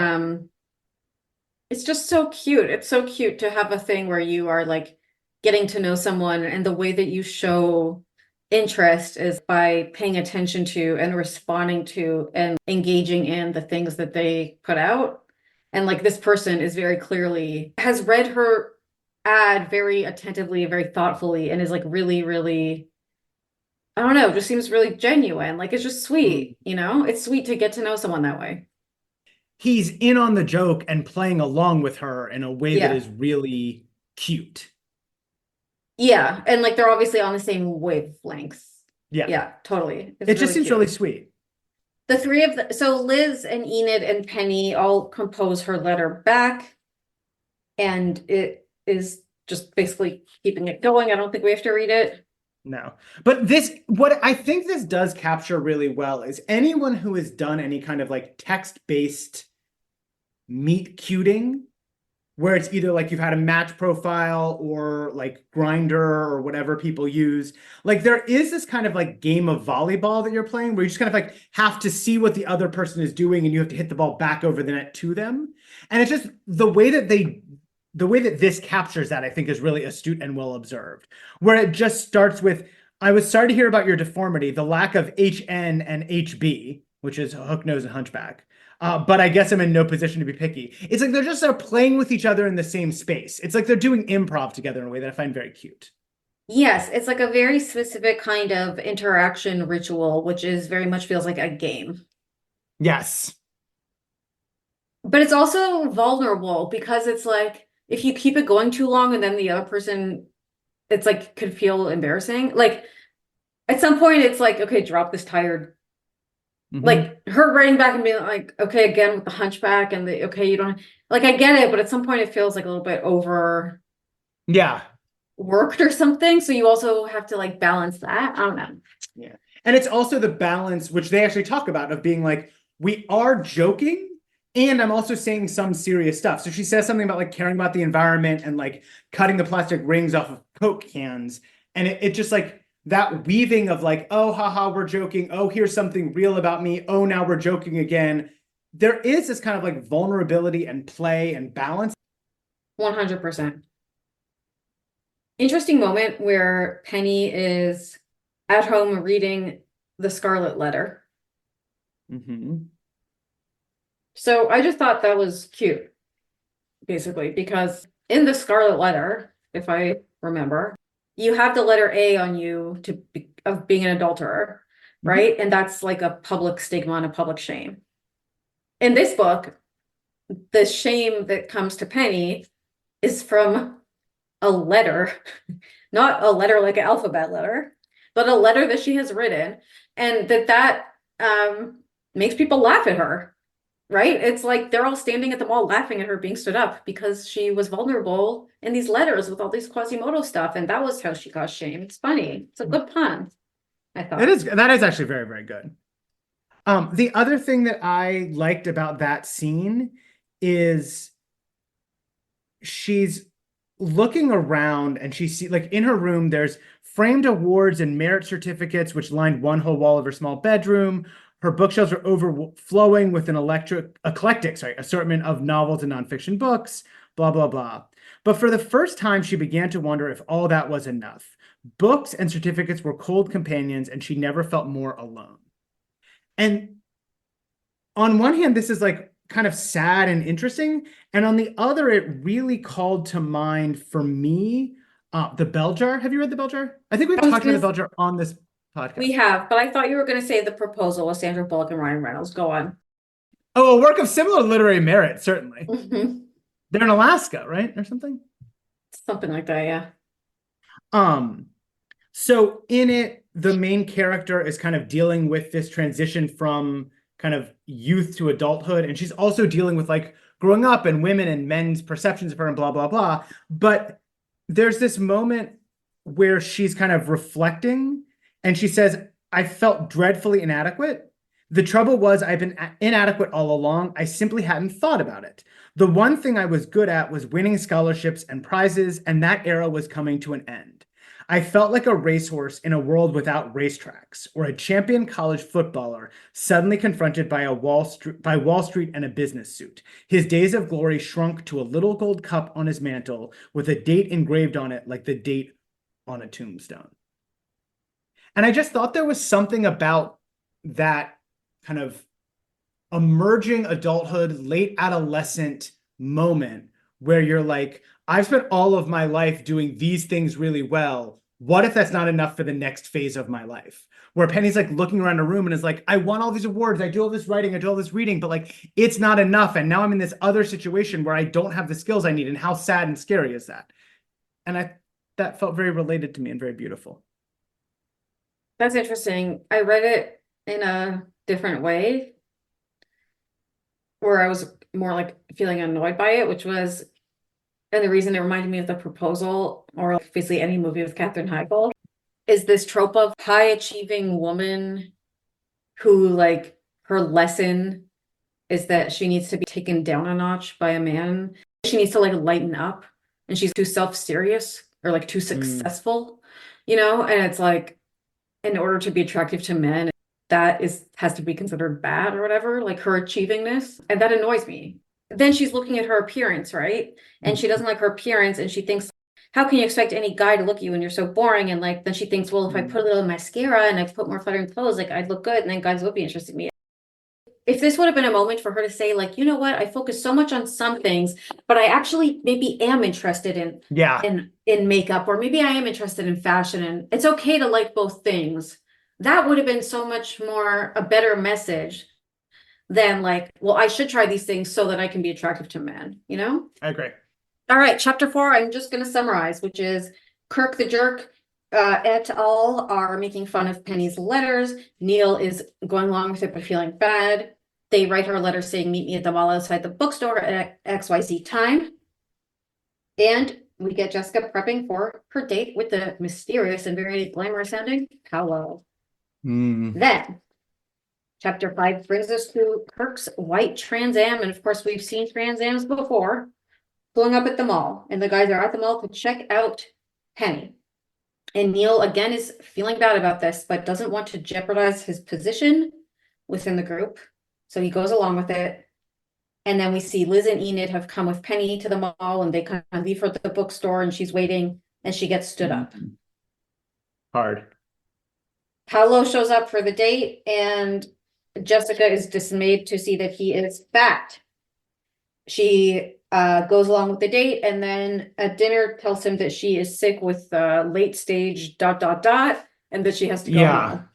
it's just so cute. It's so cute to have a thing where you are like getting to know someone, and the way that you show interest is by paying attention to and responding to and engaging in the things that they put out. And like this person is very clearly has read her ad very attentively, very thoughtfully, and is like really, really, I don't know, just seems really genuine. Like it's just sweet, you know? It's sweet to get to know someone that way. He's in on the joke and playing along with her in a way that is really cute. Yeah, and like they're obviously on the same wavelengths. Yeah. Yeah, totally. It just seems really sweet. The three of them, so Liz and Enid and Penny all compose her letter back, and it is just basically keeping it going. I don't think we have to read it. No, but what I think this does capture really well is anyone who has done any kind of like text-based meet cuting, where it's either like you've had a match profile or like Grindr or whatever people use. Like there is this kind of like game of volleyball that you're playing where you just kind of like have to see what the other person is doing and you have to hit the ball back over the net to them. And it's just the way that this captures that, I think, is really astute and well observed, where it just starts with, I was sorry to hear about your deformity, the lack of HN and HB, which is hook, nose, and hunchback. But I guess I'm in no position to be picky. It's like they're just playing with each other in the same space. It's like they're doing improv together in a way that I find very cute. Yes, it's like a very specific kind of interaction ritual, which is very much feels like a game. Yes. But it's also vulnerable because it's like, if you keep it going too long and then the other person, it's like, could feel embarrassing. Like, at some point, it's like, okay, drop this tired. Like her writing back and being like, okay, again with the hunchback and the okay, you don't like, I get it, but at some point it feels like a little bit over worked or something. So you also have to like balance that. I don't know. Yeah. And it's also the balance, which they actually talk about, of being like, we are joking and I'm also saying some serious stuff. So she says something about like caring about the environment and like cutting the plastic rings off of Coke cans. And it just like that weaving of like, oh, haha, we're joking. Oh, here's something real about me. Oh, now we're joking again. There is this kind of like vulnerability and play and balance. 100%. Interesting moment where Penny is at home reading the Scarlet Letter. So I just thought that was cute, basically, because in the Scarlet Letter, if I remember, you have the letter A on you of being an adulterer, right? And that's like a public stigma and a public shame. In this book, the shame that comes to Penny is from a letter, not a letter like an alphabet letter, but a letter that she has written, and that makes people laugh at her, right? It's like they're all standing at the mall laughing at her being stood up because she was vulnerable in these letters with all these Quasimodo stuff, and that was how she got shamed. It's funny. It's a good pun, I thought. That is actually very, very good. The other thing that I liked about that scene is she's looking around and she see, like, in her room, there's framed awards and merit certificates, which lined one whole wall of her small bedroom. Her bookshelves are overflowing with an eclectic assortment of novels and nonfiction books, blah, blah, blah. But for the first time, she began to wonder if all that was enough. Books and certificates were cold companions, and she never felt more alone. And on one hand, this is like kind of sad and interesting. And on the other, it really called to mind for me, The Bell Jar. Have you read The Bell Jar? I think we've talked about The Bell Jar on this podcast. We have, but I thought you were going to say The Proposal with Sandra Bullock and Ryan Reynolds. Go on. Oh, a work of similar literary merit, certainly. Mm-hmm. They're in Alaska, right? Or something? Something like that, yeah. So in it, the main character is kind of dealing with this transition from kind of youth to adulthood. And she's also dealing with like growing up and women and men's perceptions of her and blah, blah, blah. But there's this moment where she's kind of reflecting and she says, I felt dreadfully inadequate. The trouble was I've been inadequate all along. I simply hadn't thought about it. The one thing I was good at was winning scholarships and prizes, and that era was coming to an end. I felt like a racehorse in a world without racetracks, or a champion college footballer suddenly confronted by Wall Street and a business suit. His days of glory shrunk to a little gold cup on his mantle with a date engraved on it like the date on a tombstone. And I just thought there was something about that kind of emerging adulthood, late adolescent moment where you're like, I've spent all of my life doing these things really well. What if that's not enough for the next phase of my life? Where Penny's like looking around a room and is like, I won all these awards, I do all this writing, I do all this reading, but like, it's not enough. And now I'm in this other situation where I don't have the skills I need. And how sad and scary is that? And that felt very related to me and very beautiful. That's interesting. I read it in a different way, where I was more like feeling annoyed by it, which was, and the reason it reminded me of The Proposal, or like basically any movie with Katherine Heigl, is this trope of high achieving woman who, like, her lesson is that she needs to be taken down a notch by a man. She needs to like lighten up, and she's too self-serious or like too successful, you know? And it's like, in order to be attractive to men, that has to be considered bad or whatever, like her achievingness. And that annoys me. Then she's looking at her appearance, right? And she doesn't like her appearance, and she thinks, how can you expect any guy to look at you when you're so boring? And like, then she thinks, well, if I put a little mascara and I put more flattering clothes, like I'd look good, and then guys would be interested in me. If this would have been a moment for her to say, like, you know what, I focus so much on some things, but I actually maybe am interested in makeup, or maybe I am interested in fashion, and it's okay to like both things. That would have been so much more a better message than like, well, I should try these things so that I can be attractive to men, you know? I agree. All right, chapter 4, I'm just going to summarize, which is Kirk the jerk et al. Are making fun of Penny's letters. Neil is going along with it but feeling bad. They write her a letter saying, meet me at the mall outside the bookstore at XYZ time. And we get Jessica prepping for her date with the mysterious and very glamorous sounding Paolo. Then, chapter 5 brings us to Kirk's white Trans Am. And of course, we've seen Trans Ams before, pulling up at the mall. And the guys are at the mall to check out Penny. And Neil, again, is feeling bad about this, but doesn't want to jeopardize his position within the group. So he goes along with it. And then we see Liz and Enid have come with Penny to the mall, and they kind of leave her at the bookstore, and she's waiting, and she gets stood up. Hard. Paolo shows up for the date, and Jessica is dismayed to see that he is fat. She goes along with the date, and then at dinner tells him that she is sick with late stage ... and that she has to go home.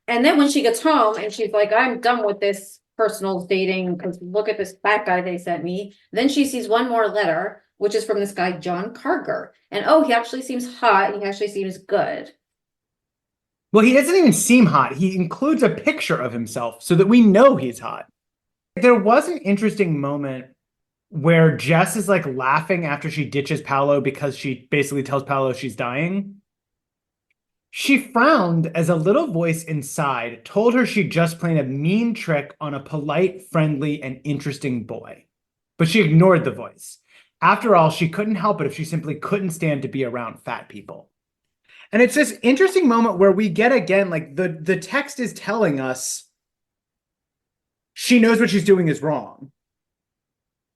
And then when she gets home and she's like, I'm done with this personal dating because look at this fat guy they sent me. Then she sees one more letter, which is from this guy, John Carger. And oh, he actually seems hot. He actually seems good. Well, he doesn't even seem hot. He includes a picture of himself so that we know he's hot. There was an interesting moment where Jess is like laughing after she ditches Paolo because she basically tells Paolo she's dying. She frowned as a little voice inside told her she'd just played a mean trick on a polite, friendly, and interesting boy. But she ignored the voice. After all, she couldn't help it if she simply couldn't stand to be around fat people. And it's this interesting moment where we get again, like the text is telling us she knows what she's doing is wrong.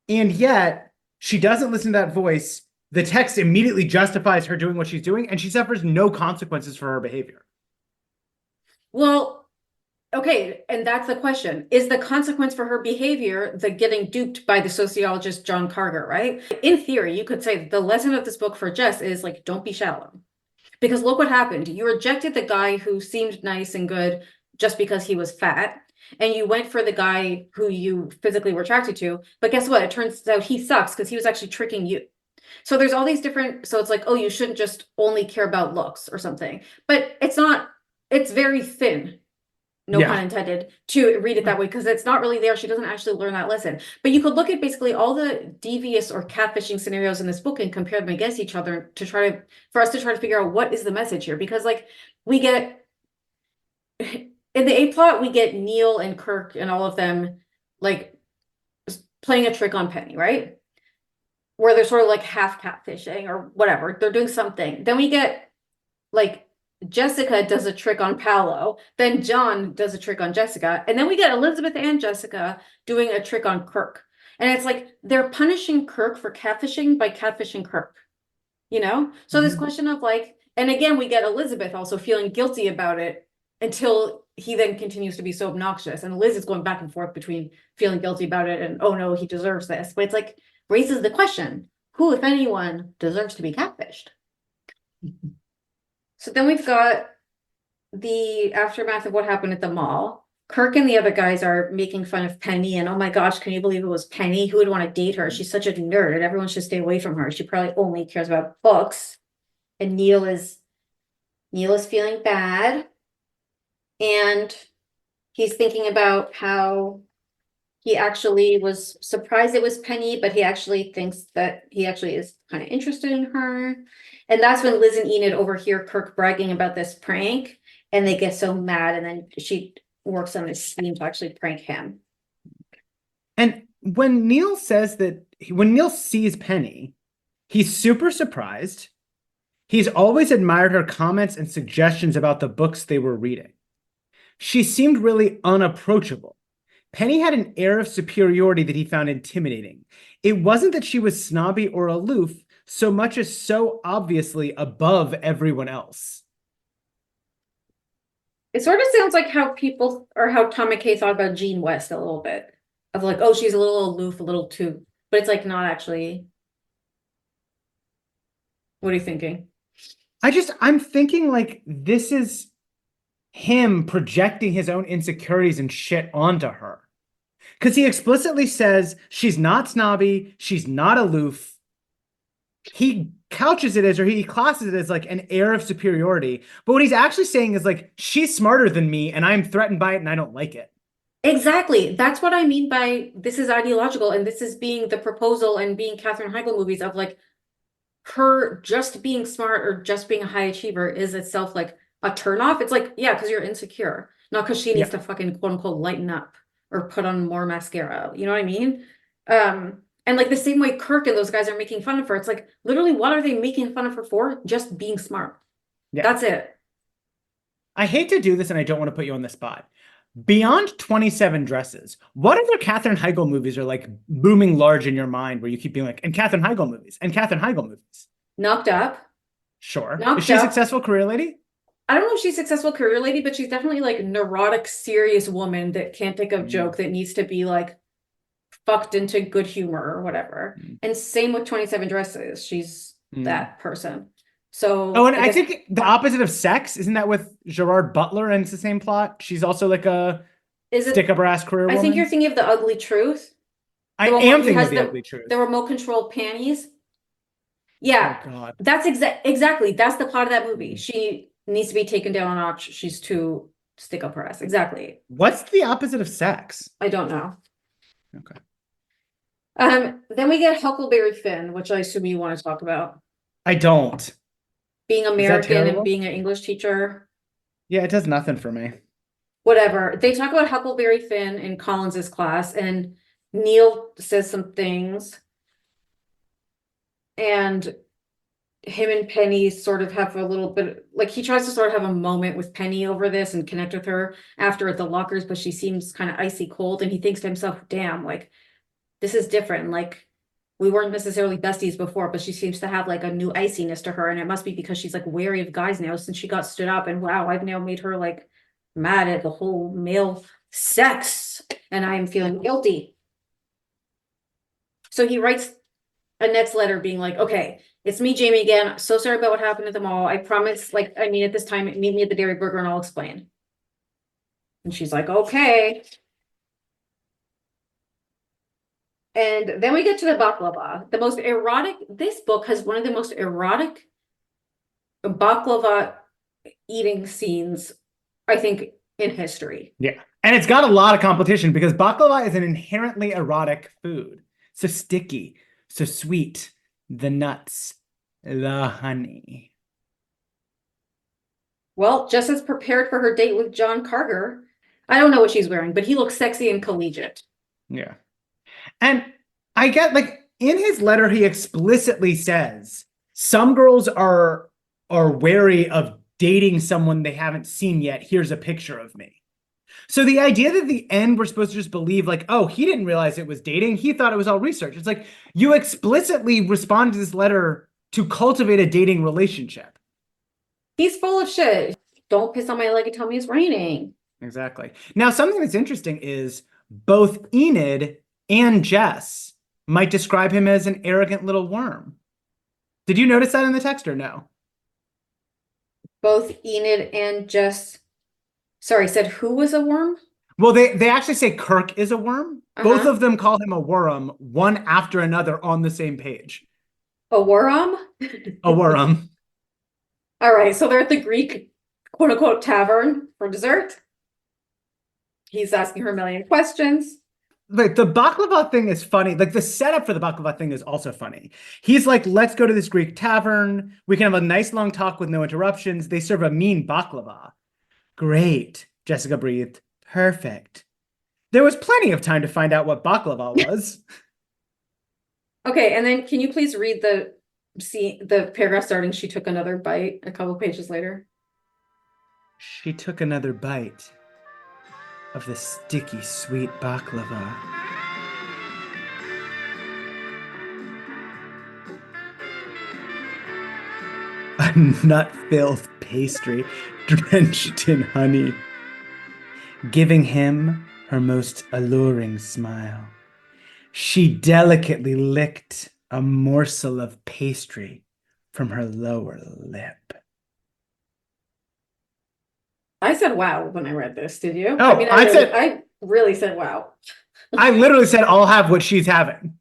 And yet she doesn't listen to that voice. The text immediately justifies her doing what she's doing, and she suffers no consequences for her behavior. Well, okay, and that's the question. Is the consequence for her behavior the getting duped by the sociologist John Carger, right? In theory, you could say the lesson of this book for Jess is like, don't be shallow. Because look what happened. You rejected the guy who seemed nice and good just because he was fat. And you went for the guy who you physically were attracted to. But guess what? It turns out he sucks because he was actually tricking you. So there's all these different, so it's like, oh, you shouldn't just only care about looks or something. But it's not, it's very thin, no Yeah. pun intended, to read it that way because it's not really there. She doesn't actually learn that lesson. But you could look at basically all the devious or catfishing scenarios in this book and compare them against each other to try to, for us to try to figure out what is the message here. Because like we get, in the A plot, we get Neil and Kirk and all of them like playing a trick on Penny, right? Where they're sort of like half catfishing or whatever. They're doing something. Then we get like Jessica does a trick on Paolo. Then John does a trick on Jessica. And then we get Elizabeth and Jessica doing a trick on Kirk. And it's like they're punishing Kirk for catfishing by catfishing Kirk. You know? So this question of like, and again, we get Elizabeth also feeling guilty about it until he then continues to be so obnoxious. And Liz is going back and forth between feeling guilty about it and, oh no, he deserves this. But it's like, raises the question, who, if anyone, deserves to be catfished? So then we've got the aftermath of what happened at the mall. Kirk and the other guys are making fun of Penny and, oh my gosh, can you believe it was Penny? Who would want to date her? She's such a nerd. Everyone should stay away from her. She probably only cares about books. And Neil is feeling bad. And he's thinking about how he actually was surprised it was Penny, but he actually thinks that he actually is kind of interested in her. And that's when Liz and Enid overhear Kirk bragging about this prank, and they get so mad, and then she works on this scheme to actually prank him. And when Neil sees Penny, he's super surprised. He's always admired her comments and suggestions about the books they were reading. She seemed really unapproachable. Penny had an air of superiority that he found intimidating. It wasn't that she was snobby or aloof, so much as so obviously above everyone else. It sort of sounds like how people, or how Tom McKay thought about Jean West a little bit. Of like, oh, she's a little aloof, a little too, but it's like not actually. What are you thinking? I'm thinking like this is him projecting his own insecurities and shit onto her. Because he explicitly says she's not snobby, she's not aloof. He couches it as, or he classes it as like an air of superiority. But what he's actually saying is like, she's smarter than me and I'm threatened by it and I don't like it. Exactly. That's what I mean by this is ideological, and this is being the proposal and being Katherine Heigl movies of like her just being smart or just being a high achiever is itself like a turnoff. It's like, yeah, because you're insecure, not because she needs to fucking quote unquote lighten up or put on more mascara. You know what I mean? And like the same way Kirk and those guys are making fun of her. It's like, literally, what are they making fun of her for? Just being smart. Yeah. That's it. I hate to do this and I don't want to put you on the spot. Beyond 27 Dresses, what other Katherine Heigl movies are like booming large in your mind where you keep being like, and Katherine Heigl movies, and Katherine Heigl movies? Knocked Up. Sure. Knocked Is she a Up. successful career lady? I don't know if she's a successful career lady, but she's definitely like neurotic, serious woman that can't think of joke that needs to be like fucked into good humor or whatever. And same with 27 Dresses. She's that person. So Oh, and I I guess, think the opposite of sex, isn't that with Gerard Butler and it's the same plot? She's also like a is stick it, up her ass career I think you're woman. thinking of The Ugly Truth. I The one where am he thinking of has The Ugly Truth. the remote control panties. Oh Yeah, God. that's exactly. That's the plot of that movie. She needs to be taken down a notch. She's too stick up her ass. Exactly. What's the opposite of sex? I don't know. Okay. Then we get Huckleberry Finn, which I assume you want to talk about. I don't. Being Is that American and terrible? being an English teacher. Yeah, it does nothing for me. Whatever. They talk about Huckleberry Finn in Collins's class, and Neil says some things. And him and Penny sort of have a little bit, like he tries to sort of have a moment with Penny over this and connect with her after at the lockers, but she seems kind of icy cold, and he thinks to himself, damn, like this is different. Like we weren't necessarily besties before, but she seems to have like a new iciness to her, and it must be because she's like wary of guys now since she got stood up, and wow, I've now made her like mad at the whole male sex, and I am feeling guilty. So he writes a next letter being like, okay, it's me, Jamie again. So sorry about what happened at the mall. I promise, like, I mean, at this time, meet me at the Dairy Burger and I'll explain. And she's like, okay. And then we get to the baklava, the most erotic. This book has one of the most erotic baklava eating scenes, I think, in history. Yeah. And it's got a lot of competition because baklava is an inherently erotic food. So sticky, so sweet, the nuts, the honey. Well, Jess is prepared for her date with John Carter. I don't know what she's wearing, but he looks sexy and collegiate. Yeah. And I get like in his letter, he explicitly says some girls are wary of dating someone they haven't seen yet. Here's a picture of me. So the idea that at the end we're supposed to just believe like, oh, he didn't realize it was dating. He thought it was all research. It's like you explicitly respond to this letter to cultivate a dating relationship. He's full of shit. Don't piss on my leg and tell me it's raining. Exactly. Now, something that's interesting is both Enid and Jess might describe him as an arrogant little worm. Did you notice that in the text or no? Both Enid and Jess, sorry, said who was a worm? Well, they actually say Kirk is a worm. Both Uh-huh. of them call him a worm, one after another on the same page. A worm? A worm. All right, so they're at the Greek quote unquote tavern for dessert. He's asking her a million questions. Like the baklava thing is funny. Like the setup for the baklava thing is also funny. He's like, let's go to this Greek tavern. We can have a nice long talk with no interruptions. They serve a mean baklava. Great, Jessica breathed. Perfect. There was plenty of time to find out what baklava was. Okay, and then can you please read the paragraph starting, she took another bite a couple pages later? She took another bite of the sticky sweet baklava. A nut-filled pastry drenched in honey, giving him her most alluring smile. She delicately licked a morsel of pastry from her lower lip. I said wow when I read this, did you? Oh, I really said wow. I literally said, I'll have what she's having.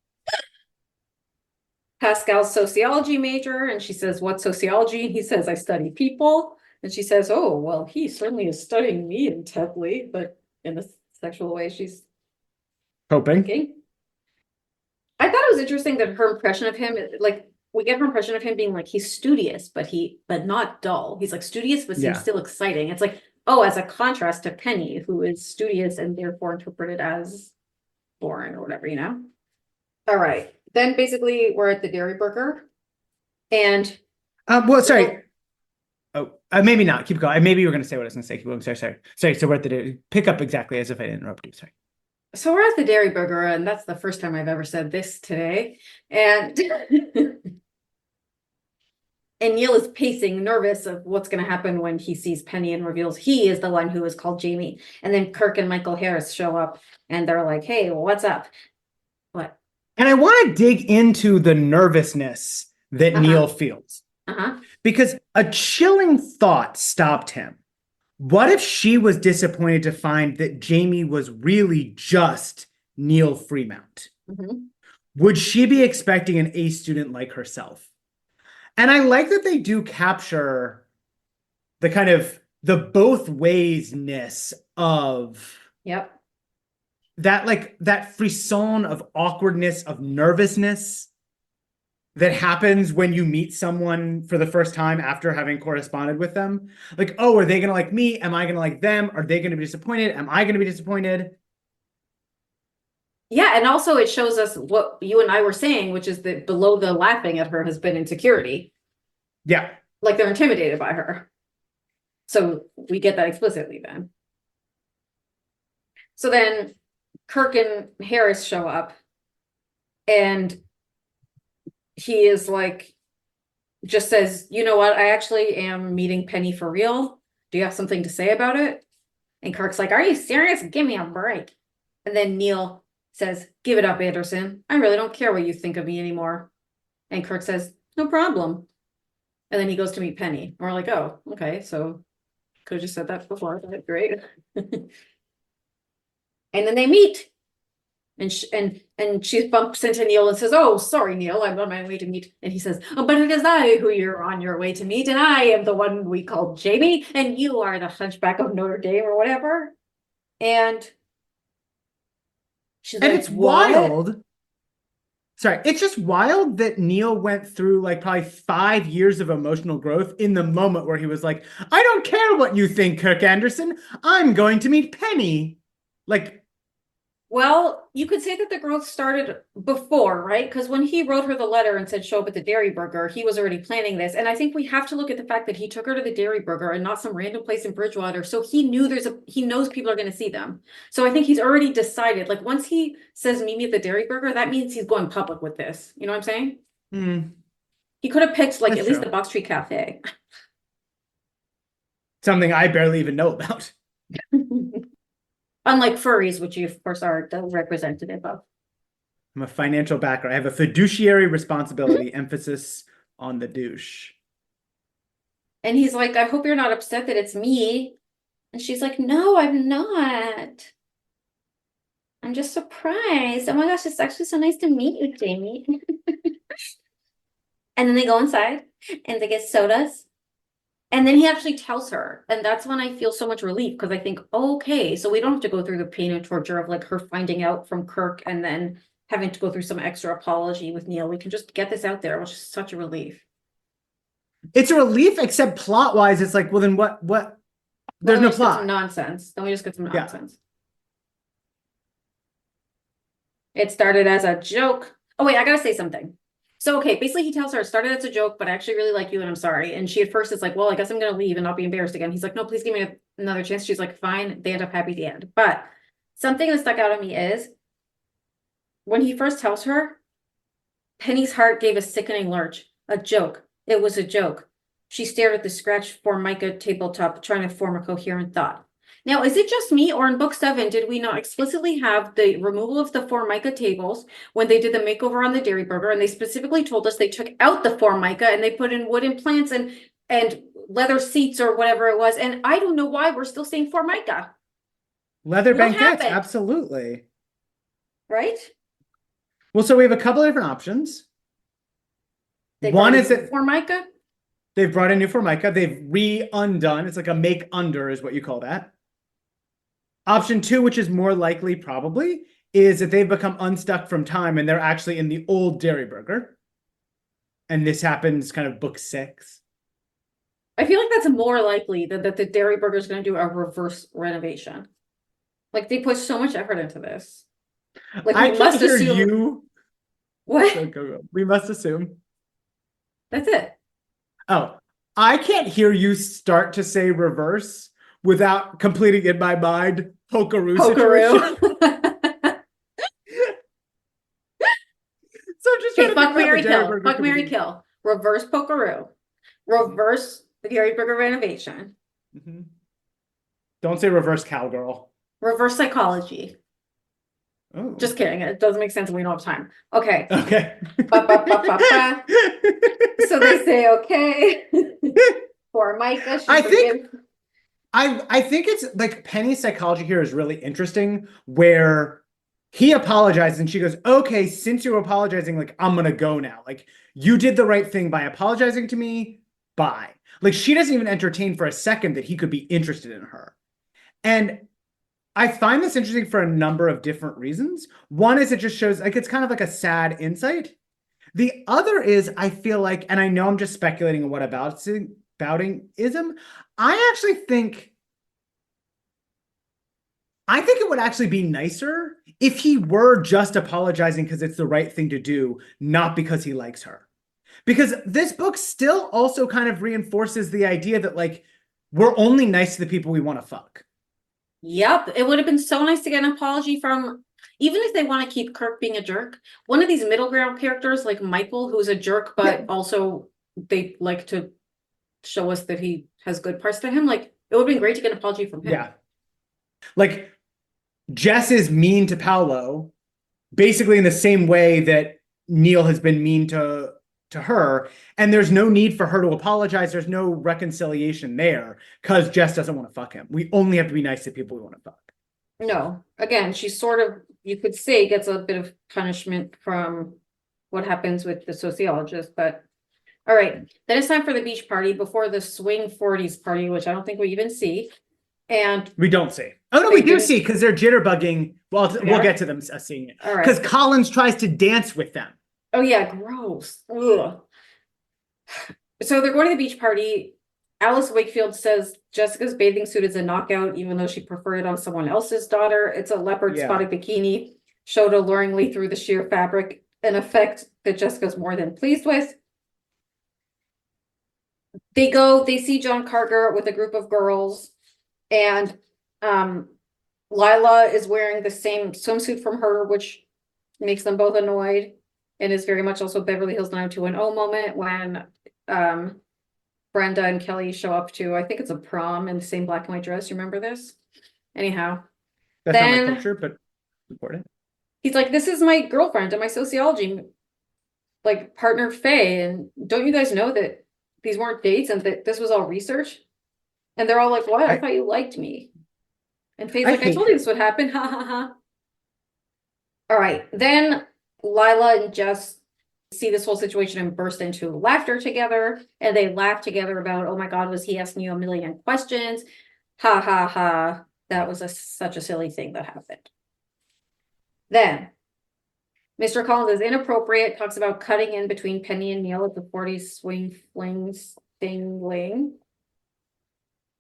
Pascal's sociology major, and she says, what sociology? And he says, I study people. And she says, oh, well, he certainly is studying me intently, but in a sexual way, she's Hoping. thinking. I thought it was interesting that her impression of him, like, we get her impression of him being like, he's studious, but not dull. He's like studious, but seems still exciting. It's like, oh, as a contrast to Penny, who is studious and therefore interpreted as boring or whatever, you know? All right. Then basically we're at the Dairy Burger. And Well, sorry. Oh, maybe not. Keep going. Maybe you were going to say what I was going to say. Keep going. Sorry. So we're at the pick up exactly as if I didn't interrupt you. Sorry. so we're at the Dairy Burger, and that's the first time I've ever said this today. And and Neil is pacing, nervous of what's going to happen when he sees Penny and reveals he is the one who is called Jamie. And then Kirk and Michael Harris show up, and they're like, hey, what's up? What? And I want to dig into the nervousness that Neil feels. Uh-huh. Because a chilling thought stopped him. What if she was disappointed to find that Jamie was really just Neil Fremont? Mm-hmm. Would she be expecting an A student like herself? And I like that they do capture the kind of the both ways-ness of Yep. that, like that frisson of awkwardness, of nervousness that happens when you meet someone for the first time after having corresponded with them. Like, oh, are they going to like me? Am I going to like them? Are they going to be disappointed? Am I going to be disappointed? Yeah, and also it shows us what you and I were saying, which is that below the laughing at her has been insecurity. Yeah. Like they're intimidated by her. So we get that explicitly then. So then Kirk and Harris show up, and he is like, just says, you know what, I actually am meeting Penny for real. Do you have something to say about it? And Kirk's like, are you serious? Give me a break. And then Neil says, give it up, Anderson. I really don't care what you think of me anymore. And Kirk says, no problem. And then he goes to meet Penny. And we're like, oh, okay, so could have just said that before. But great. And then they meet. And she bumps into Neil and says, oh, sorry, Neil, I'm on my way to meet. And he says, oh, but it is I who you're on your way to meet, and I am the one we call Jamie, and you are the Hunchback of Notre Dame or whatever. And she's And like, it's what? wild. Sorry, it's just wild that Neil went through like probably 5 years of emotional growth in the moment where he was like, I don't care what you think, Kirk Anderson. I'm going to meet Penny. Like, Well, you could say that the growth started before, right? Because when he wrote her the letter and said, show up at the Dairy Burger, he was already planning this. And I think we have to look at the fact that he took her to the Dairy Burger and not some random place in Bridgewater. So he knew he knows people are going to see them. So I think he's already decided, like once he says, meet me at the Dairy Burger, that means he's going public with this. You know what I'm saying? He could have picked like That's at least true. the Box Tree Cafe. Something I barely even know about. Unlike furries, which you of course are the representative of. I'm a financial backer. I have a fiduciary responsibility, emphasis on the douche. And he's like, I hope you're not upset that it's me. And she's like, no, I'm not. I'm just surprised. Oh my gosh, it's actually so nice to meet you, Jamie. And then they go inside and they get sodas. And then he actually tells her. And that's when I feel so much relief because I think, okay, so we don't have to go through the pain and torture of like her finding out from Kirk and then having to go through some extra apology with Neil. We can just get this out there, which is such a relief. It's a relief, except plot wise, it's like, well, then what? There's no plot. Nonsense. Then we just get some Yeah. nonsense. It started as a joke. Oh, wait, I gotta say something. So, okay, basically he tells her it started as a joke, but I actually really like you and I'm sorry. And she at first is like, well, I guess I'm gonna leave and not be embarrassed again. He's like, no, please give me another chance. She's like, fine. They end up happy at the end. But something that stuck out at me is when he first tells her, Penny's heart gave a sickening lurch. A joke. It was a joke. She stared at the scratched Formica tabletop, trying to form a coherent thought. Now, is it just me, or in book 7, did we not explicitly have the removal of the Formica tables when they did the makeover on the Dairy Burger, and they specifically told us they took out the Formica and they put in wooden plants and leather seats or whatever it was, and I don't know why we're still saying Formica. Leather What banquets, happened? absolutely. Right? Well, so we have a couple of different options. One is that Formica? they've brought in new Formica. They've re-undone. It's like a make under is what you call that. Option 2, which is more likely probably, is that they've become unstuck from time and they're actually in the old Dairy Burger. And this happens kind of book 6. I feel like that's more likely that the Dairy Burger is going to do a reverse renovation. Like they put so much effort into this. Like I we can't must hear assume. you. What? Go. We must assume. That's it. Oh, I can't hear you start to say reverse without completing in my mind Pokeroo situation. So I'm just trying Okay, to think fuck about Mary the Dairy Kill. Burger Fuck Mary committee. Kill. Reverse Pokeroo. Reverse the Dairy Burger renovation. Don't say reverse cowgirl. Reverse psychology. Oh. Just kidding. It doesn't make sense and we don't have time. Okay. Okay. Ba, ba, ba, ba, ba. So they say, okay. For Micah, she I think forgives. I think it's like Penny's psychology here is really interesting, where he apologizes and she goes, okay, since you're apologizing, like I'm gonna go now. Like you did the right thing by apologizing to me. Bye. Like she doesn't even entertain for a second that he could be interested in her. And I find this interesting for a number of different reasons. One is it just shows like it's kind of like a sad insight. The other is I feel like, and I know I'm just speculating on what aboutingism. I think it would actually be nicer if he were just apologizing because it's the right thing to do, not because he likes her. Because this book still also kind of reinforces the idea that like we're only nice to the people we want to fuck. Yep. It would have been so nice to get an apology from, even if they want to keep Kirk being a jerk, one of these middle ground characters like Michael, who's a jerk, but also they like to show us that he has good parts to him. Like it would have been great to get an apology from him. Yeah. Like Jess is mean to Paolo, basically in the same way that Neil has been mean to her, and there's no need for her to apologize. There's no reconciliation there because Jess doesn't want to fuck him. We only have to be nice to people we want to fuck. No, again, she sort of, you could say, gets a bit of punishment from what happens with the sociologist, but all right. Then it's time for the beach party before the swing 40s party, which I don't think we even see. And we don't see. Oh no, we do see because they're jitterbugging. Well, we'll get to them seeing it. All right. Because Collins tries to dance with them. Oh yeah, gross. Ugh. So they're going to the beach party. Alice Wakefield says Jessica's bathing suit is a knockout, even though she preferred it on someone else's daughter. It's a leopard spotted bikini, showed alluringly through the sheer fabric, an effect that Jessica's more than pleased with. They see John Carter with a group of girls, and Lila is wearing the same swimsuit from her, which makes them both annoyed, and is very much also Beverly Hills 90210 moment when Brenda and Kelly show up to, I think it's a prom in the same black and white dress. You remember this? Anyhow. That's not my culture, but important. He's like, this is my girlfriend and my sociology like partner Faye, and don't you guys know that these weren't dates and that this was all research? And they're all like, what? I thought you liked me. And Faye's like, I told you this would happen. Ha ha ha. All right. Then Lila and Jess see this whole situation and burst into laughter together. And they laugh together about, oh my God, was he asking you a million questions? Ha ha ha. That was such a silly thing that happened. Then Mr. Collins is inappropriate, talks about cutting in between Penny and Neil at the 40s swing flings thingling.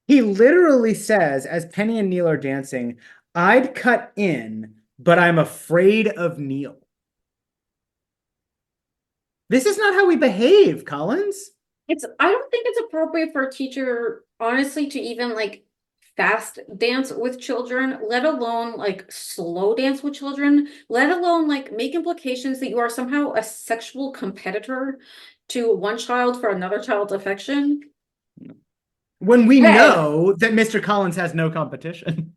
He literally says, as Penny and Neil are dancing, I'd cut in, but I'm afraid of Neil. This is not how we behave, Collins. I don't think it's appropriate for a teacher, honestly, to even like fast dance with children, let alone like slow dance with children, let alone like make implications that you are somehow a sexual competitor to one child for another child's affection. When we know that Mr. Collins has no competition.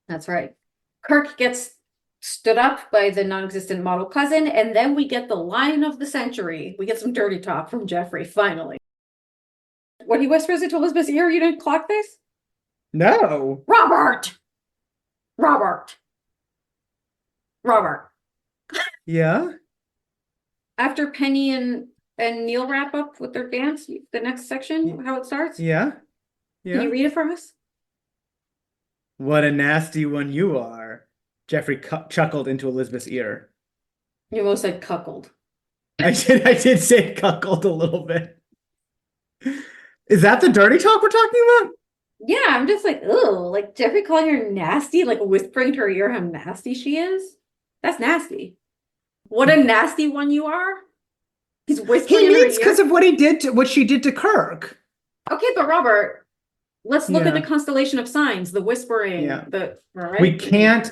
That's right. Kirk gets stood up by the non-existent model cousin, and then we get the line of the century. We get some dirty talk from Jeffrey, finally. What he whispers into Elizabeth's ear, you didn't clock this? No. Robert! Yeah? After Penny and Neil wrap up with their dance, the next section, how it starts? Yeah? Can you read it for us? What a nasty one you are. Jeffrey chuckled into Elizabeth's ear. You almost said cuckold. I did say cuckold a little bit. Is that the dirty talk we're talking about? Yeah, I'm just like, oh, like Jeffrey calling her nasty, like whispering to her ear how nasty she is. That's nasty. What a nasty one you are. He's whispering. He means because of what she did to Kirk. Okay, but Robert, let's look at the constellation of signs, the whispering, right? We can't.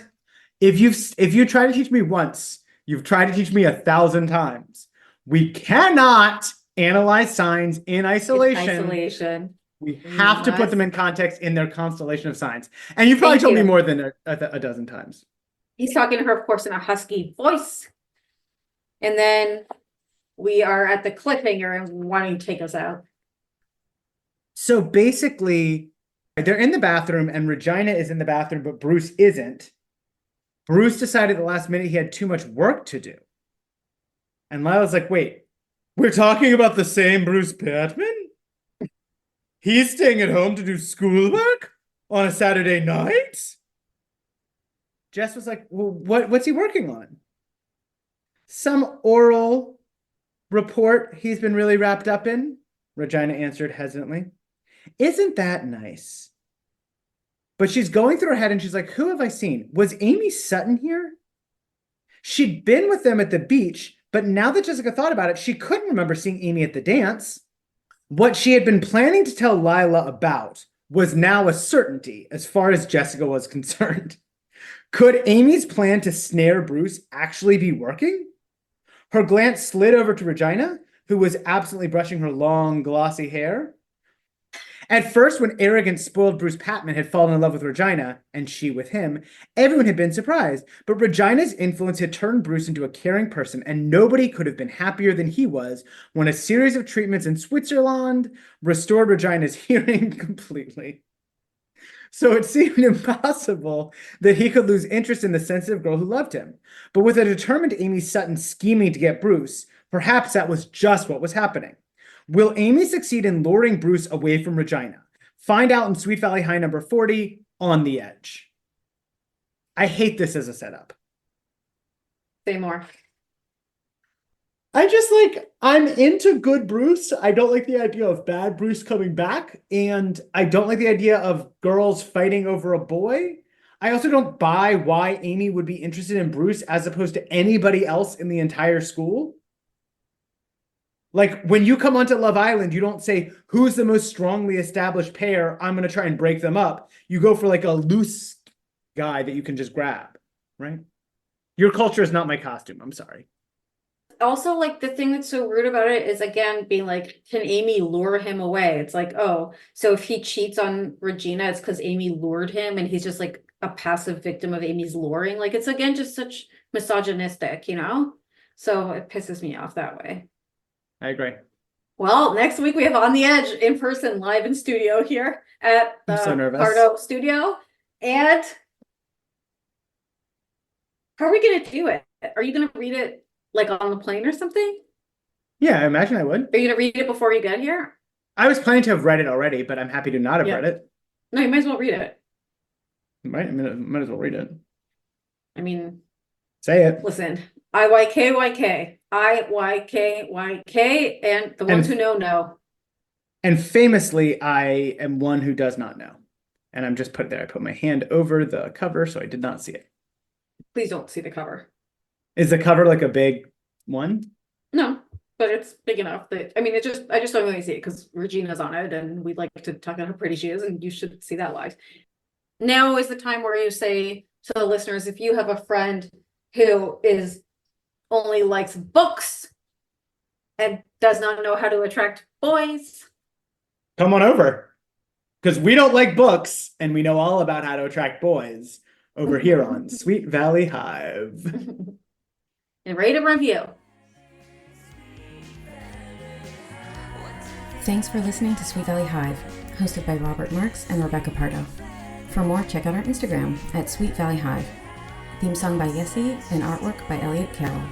If you try to teach me once, you've tried to teach me 1,000 times. We cannot analyze signs in isolation. We have to put them in context in their constellation of signs. And you've probably told me more than a dozen times. He's talking to her, of course, in a husky voice. And then we are at the cliffhanger, and why don't you take us out? So basically, they're in the bathroom and Regina is in the bathroom, but Bruce isn't. Bruce decided at the last minute he had too much work to do. And Lila's like, wait, we're talking about the same Bruce Patman? He's staying at home to do schoolwork on a Saturday night? Jess was like, well, what's he working on? Some oral report he's been really wrapped up in, Regina answered hesitantly. Isn't that nice? But she's going through her head and she's like, who have I seen? Was Amy Sutton here? She'd been with them at the beach, but now that Jessica thought about it, she couldn't remember seeing Amy at the dance. What she had been planning to tell Lila about was now a certainty as far as Jessica was concerned. Could Amy's plan to snare Bruce actually be working? Her glance slid over to Regina, who was absently brushing her long, glossy hair. At first, when arrogant, spoiled Bruce Patman had fallen in love with Regina, and she with him, everyone had been surprised. But Regina's influence had turned Bruce into a caring person, and nobody could have been happier than he was when a series of treatments in Switzerland restored Regina's hearing completely. So it seemed impossible that he could lose interest in the sensitive girl who loved him. But with a determined Amy Sutton scheming to get Bruce, perhaps that was just what was happening. Will Amy succeed in luring Bruce away from Regina? Find out in Sweet Valley High number 40, On the Edge. I hate this as a setup. Say more. I'm into good Bruce. I don't like the idea of bad Bruce coming back. And I don't like the idea of girls fighting over a boy. I also don't buy why Amy would be interested in Bruce as opposed to anybody else in the entire school. Like, when you come onto Love Island, you don't say, who's the most strongly established pair? I'm going to try and break them up. You go for like a loose guy that you can just grab, right? Your culture is not my costume. I'm sorry. Also, like, the thing that's so rude about it is, again, being like, can Amy lure him away? It's like, oh, so if he cheats on Regina, it's because Amy lured him and he's just like a passive victim of Amy's luring. Like, it's again just such misogynistic, you know? So it pisses me off that way. I agree. Well, next week we have On the Edge in person, live in studio here at the Pardo studio. And how are we going to do it? Are you going to read it like on the plane or something? Yeah, I imagine I would. Are you going to read it before you get here? I was planning to have read it already, but I'm happy to not have read it. No, you might as well read it. Might as well read it. I mean, say it. Listen, IYKYK, IYKYK, and the ones who know. And famously, I am one who does not know. And I'm just put there. I put my hand over the cover, so I did not see it. Please don't see the cover. Is the cover like a big one? No, but it's big enough that, I mean, I just don't really see it because Regina's on it and we'd like to talk about how pretty she is, and you should see that live. Now is the time where you say to the listeners, if you have a friend who only likes books and does not know how to attract boys, come on over. Because we don't like books and we know all about how to attract boys over here on Sweet Valley Hive. And rate and review. Thanks for listening to Sweet Valley Hive, hosted by Robert Marks and Rebecca Pardo. For more, check out our Instagram at Sweet Valley Hive. Theme song by Yessie and artwork by Elliot Carroll.